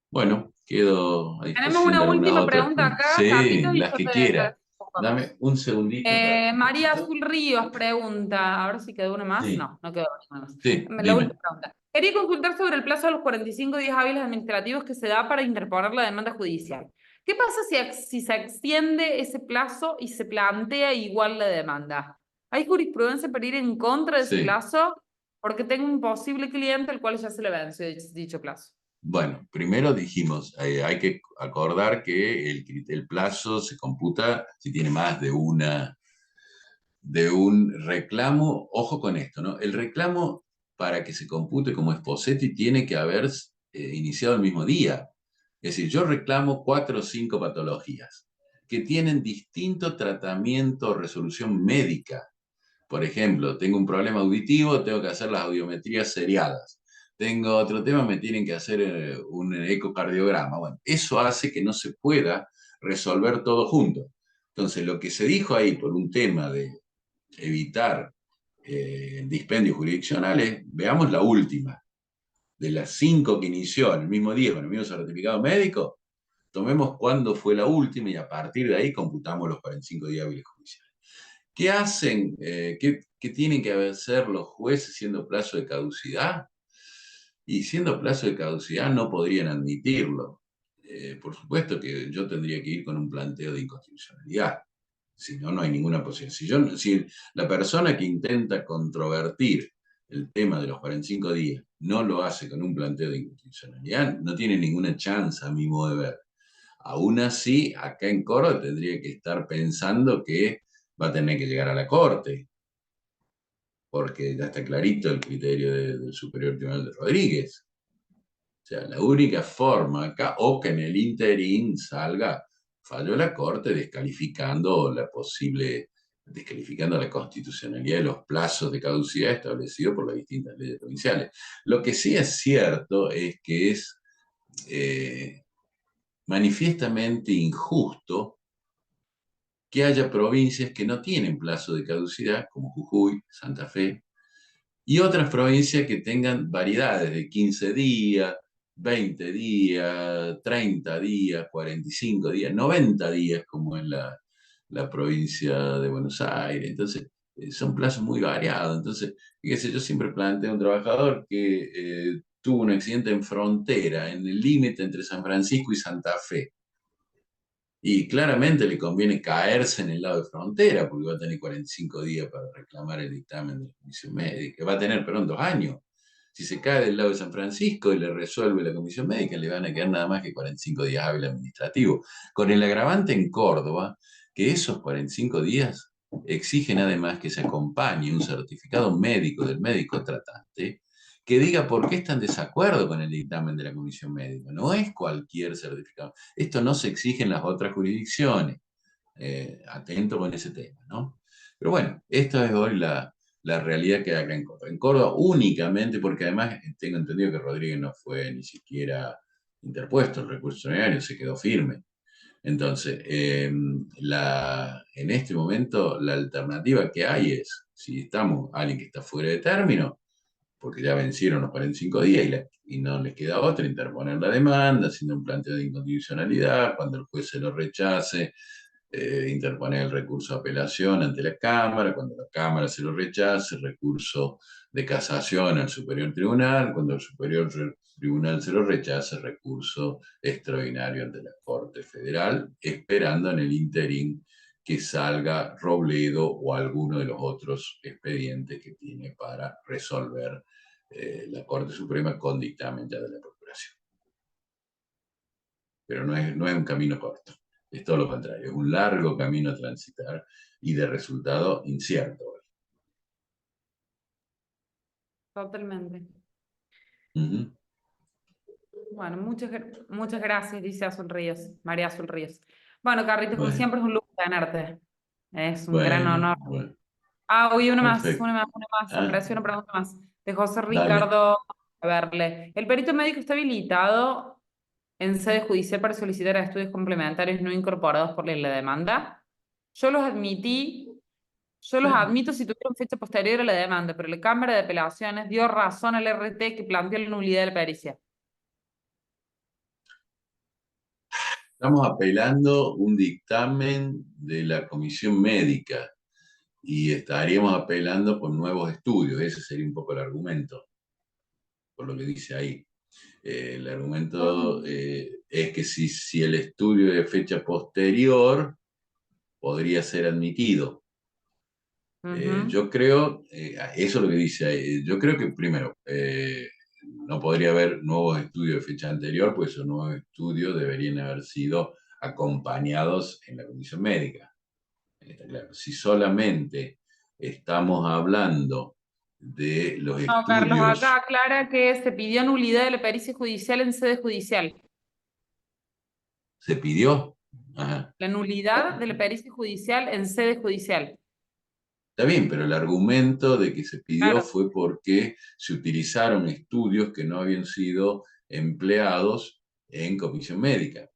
Bueno, quedo a Tenemos disposición de una alguna última otra pregunta pregunta. acá, Sí, Carlitos, y las yo que te quiera. respondo con Dame dos. un segundito para María contestar. Azul Ríos pregunta, a ver si quedó una más. Sí, No, no quedó una más. sí, La dime. última pregunta. Quería consultar sobre el plazo de los 45 días hábiles administrativos que se da para interponer la demanda judicial. ¿Qué pasa si se extiende ese plazo y se plantea igual la demanda? ¿Hay jurisprudencia para ir en contra de ese Sí. plazo? Porque tengo un posible cliente al cual ya se le vence dicho plazo. Bueno, primero dijimos, hay que acordar que el plazo se computa si tiene más de un reclamo. Ojo con esto, ¿no? El reclamo, para que se compute como esposetti, tiene que haber iniciado el mismo día. Es decir, yo reclamo 4 o 5 patologías. que tienen distinto tratamiento o resolución médica. Por ejemplo, tengo un problema auditivo, tengo que hacer las audiometrías seriadas. Tengo otro tema, me tienen que hacer un ecocardiograma. Bueno, eso hace que no se pueda resolver todo junto. Entonces, lo que se dijo ahí por un tema de evitar dispendios jurisdiccionales, veamos la última. De las 5 que inició el mismo día con el mismo certificado médico, tomemos cuándo fue la última y a partir de ahí computamos los 45 días hábiles judiciales. ¿Qué hacen? ¿Qué tienen que hacer los jueces siendo plazo de caducidad? Y siendo plazo de caducidad no podrían admitirlo. Por supuesto que yo tendría que ir con un planteo de inconstitucionalidad. Si no, no hay ninguna posibilidad. Si la persona que intenta controvertir el tema de los 45 días no lo hace con un planteo de inconstitucionalidad, no tiene ninguna chance, a mi modo de ver. Aún así, acá en Córdoba tendría que estar pensando que va a tener que llegar a la Corte, porque ya está clarito el criterio del Superior Tribunal de Rodríguez. O sea, la única forma acá, o que en el interín salga fallo de la Corte descalificando descalificando la constitucionalidad de los plazos de caducidad establecidos por las distintas leyes provinciales. Lo que sí es cierto es que es manifiestamente injusto que haya provincias que no tienen plazo de caducidad, como Jujuy, Santa Fe, y otras provincias que tengan variedades de 15 días, 20 días, 30 días, 45 días, 90 días, como en la provincia de Buenos Aires. Entonces, son plazos muy variados. Entonces, fíjese, yo siempre planteo a un trabajador que tuvo un accidente en frontera, en el límite entre San Francisco y Santa Fe. Y claramente le conviene caerse en el lado de frontera, porque va a tener 45 días para reclamar el dictamen de la comisión médica. Va a tener, perdón, 2 años. Si se cae del lado de San Francisco y le resuelve la comisión médica, le van a quedar nada más que 45 días hábiles administrativos. Con el agravante en Córdoba, que esos 45 días exigen además que se acompañe un certificado médico del médico tratante que diga por qué está en desacuerdo con el dictamen de la comisión médica. No es cualquier certificado. Esto no se exige en las otras jurisdicciones. Atento con ese tema, ¿no? Pero bueno, esta es hoy la realidad que hay acá en Córdoba. En Córdoba únicamente, porque además tengo entendido que Rodríguez no fue ni siquiera interpuesto el recurso extraordinario, se quedó firme. Entonces, en este momento la alternativa que hay es, si estamos alguien que está fuera de término, porque ya vencieron los 45 días y no les queda otra, interponer la demanda, haciendo un planteo de inconstitucionalidad, cuando el juez se lo rechace, interponer el recurso de apelación ante la Cámara, cuando la Cámara se lo rechace, recurso de casación al Superior Tribunal, cuando el Superior Tribunal se lo rechace, recurso extraordinario ante la Corte Federal, esperando en el interín que salga Robledo o alguno de los otros expedientes que tiene para resolver la Corte Suprema con dictamen ya de la Procuración. Pero no es un camino corto, es todo lo contrario, es un largo camino a transitar y de resultado incierto. Totalmente. Uh-huh. Bueno, muchas gracias, dice Azul Ríos, María Azul Ríos. Bueno, Carlitos, como Bueno, siempre es un lujo tenerte. Es un gran bueno, honor. bueno, Ah, oye, perfecto. una más, Ah, apareció una pregunta más. De José dale. Ricardo, a verle. ¿El perito médico está habilitado en sede judicial para solicitar estudios complementarios no incorporados por la demanda? Yo los admití, yo Sí. los admito si tuvieron fecha posterior a la demanda, pero la Cámara de Apelaciones dio razón al RT que planteó la nulidad de la pericia. Estamos apelando un dictamen de la comisión médica y estaríamos apelando por nuevos estudios. Ese sería un poco el argumento, por lo que dice ahí. El argumento es que si el estudio de fecha posterior podría ser admitido. Ujú. Yo creo, eso es lo que dice ahí, yo creo que primero, no podría haber nuevos estudios de fecha anterior, pues esos nuevos estudios deberían haber sido acompañados en la comisión médica. Está claro. Si solamente estamos hablando de los No, Carlos, acá estudios, aclara que se pidió nulidad de la pericia judicial en sede judicial. se pidió. Ajá. La nulidad de la pericia judicial en sede judicial. Está bien, pero el argumento de que se pidió Claro, fue porque se utilizaron estudios que no habían sido empleados en comisión médica.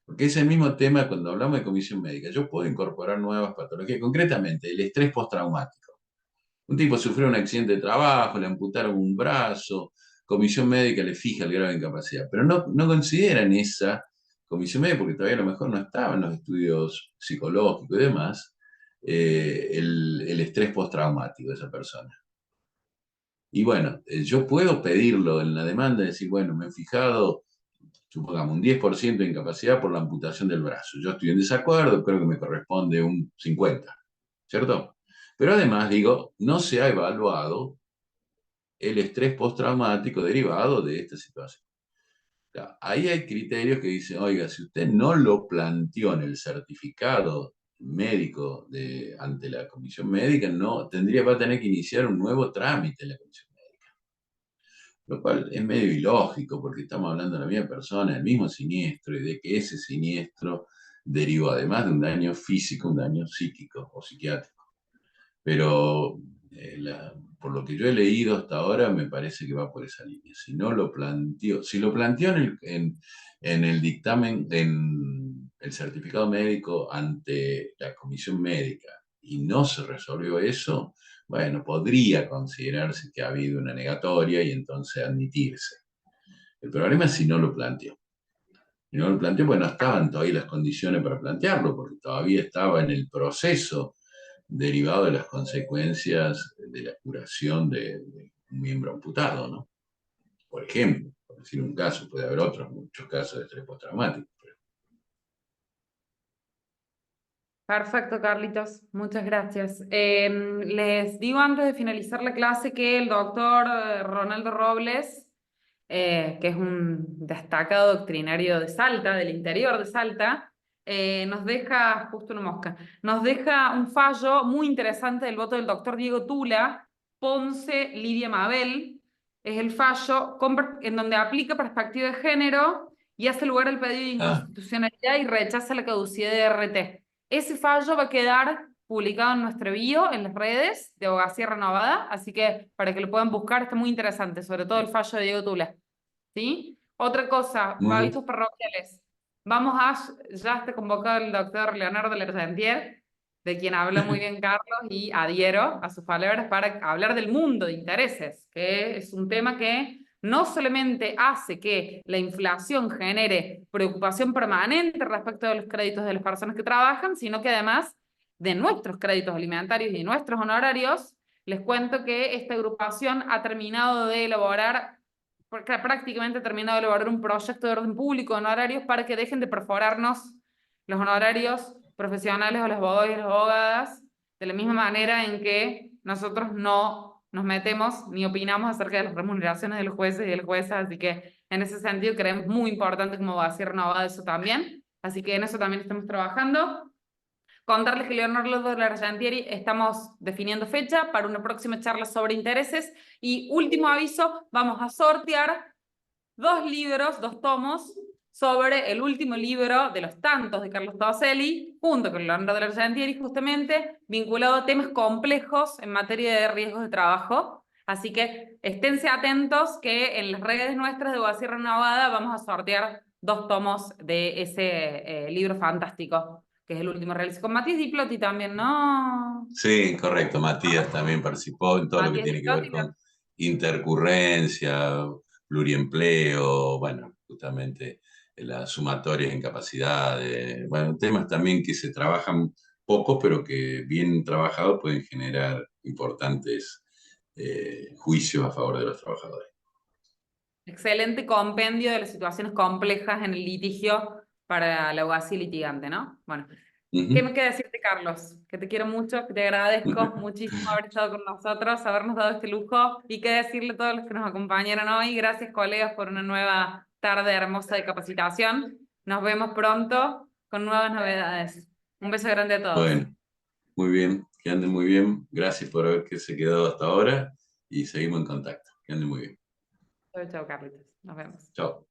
Porque es el mismo tema cuando hablamos de comisión médica. Yo puedo incorporar nuevas patologías, concretamente el estrés postraumático. Un tipo sufrió un accidente de trabajo, le amputaron un brazo, comisión médica le fija el grado de incapacidad, pero no consideran esa comisión médica porque todavía a lo mejor no estaban los estudios psicológicos y demás, el estrés postraumático de esa persona. Y bueno, yo puedo pedirlo en la demanda, decir, bueno, me he fijado, supongamos, un 10% de incapacidad por la amputación del brazo. Yo estoy en desacuerdo, creo que me corresponde un 50%, ¿cierto? Pero además digo, no se ha evaluado el estrés postraumático derivado de esta situación. Claro, ahí hay criterios que dicen, oiga, si usted no lo planteó en el certificado médico ante la comisión médica, no va a tener que iniciar un nuevo trámite en la comisión médica. Lo cual es medio ilógico porque estamos hablando de la misma persona, del mismo siniestro y de que ese siniestro derivó además de un daño físico, un daño psíquico o psiquiátrico. Pero por lo que yo he leído hasta ahora, me parece que va por esa línea. Si no lo planteó, si lo planteó en el dictamen, en el certificado médico ante la comisión médica y no se resolvió eso, bueno, podría considerarse que ha habido una negatoria y entonces admitirse. El problema es si no lo planteó. Y no lo planteó, pues no estaban todavía las condiciones para plantearlo, porque todavía estaba en el proceso derivado de las consecuencias de la curación de un miembro amputado, ¿no? Por ejemplo, por decir un caso, puede haber otros, muchos casos de estrés postraumático. perfecto, Carlitos. Muchas gracias. Les digo antes de finalizar la clase que el doctor Ronaldo Robles, que es un destacado doctrinario de Salta, del interior de Salta, nos deja, justo una mosca, nos deja un fallo muy interesante del voto del doctor Diego Tula, Ponce, Lidia Mabel. Es el fallo en donde aplica perspectiva de género y hace lugar al pedido de Ah, inconstitucionalidad y rechaza la caducidad de RT. Ese fallo va a quedar publicado en nuestro bio, en las redes de Abogacía Renovada, así que para que lo puedan buscar, está muy interesante, sobre todo el fallo de Diego Tula. ¿Sí? Otra cosa, muy bien. avisos parroquiales. Ya está convocado el doctor Leonardo Lergentier, de quien habla muy bien Carlos, y adhiero a sus palabras para hablar del mundo de intereses, que es un tema que no solamente hace que la inflación genere preocupación permanente respecto de los créditos de las personas que trabajan, sino que además de nuestros créditos alimentarios y nuestros honorarios, les cuento que esta agrupación ha terminado de elaborar, porque prácticamente ha terminado de elaborar un proyecto de orden público de honorarios para que dejen de perforarnos los honorarios profesionales o los abogados y las abogadas, de la misma manera en que nosotros no nos metemos ni opinamos acerca de las remuneraciones de los jueces y de las juezas, así que en ese sentido creemos muy importante como va a ser renovado eso también, así que en eso también estamos trabajando. Contarles que Leonardo Lergentieri estamos definiendo fecha para una próxima charla sobre intereses. Y último aviso, vamos a sortear 2 libros, 2 tomos, sobre el último libro de los tantos de Carlos Toselli, junto con Leonardo Lergentieri, justamente, vinculado a temas complejos en materia de riesgos de trabajo. Así que esténse atentos que en las redes nuestras de Abogacía Renovada vamos a sortear 2 tomos de ese libro fantástico, que es el último realizo con Matías Diplotti también, ¿no? Sí, correcto. Matías también participó en todo lo que Matías tiene que ver Diplotti. con intercurrencia, pluriempleo, bueno, justamente las sumatorias de incapacidades, bueno, temas también que se trabajan poco, pero que bien trabajados pueden generar importantes juicios a favor de los trabajadores. Excelente compendio de las situaciones complejas en el litigio para la abogacía litigante, ¿no? Bueno, ¿qué Ujú. me queda decirte, Carlos? Que te quiero mucho, que te agradezco muchísimo haber estado con nosotros, habernos dado este lujo y qué decirle a todos los que nos acompañaron hoy. Gracias, colegas, por una nueva tarde hermosa de capacitación. Nos vemos pronto con nuevas novedades. Un beso grande a todos. Bueno, muy bien, que anden muy bien. Gracias por haber que se quedado hasta ahora y seguimos en contacto. Que anden muy bien. Chau, chau, Carlitos. Nos vemos. Chao.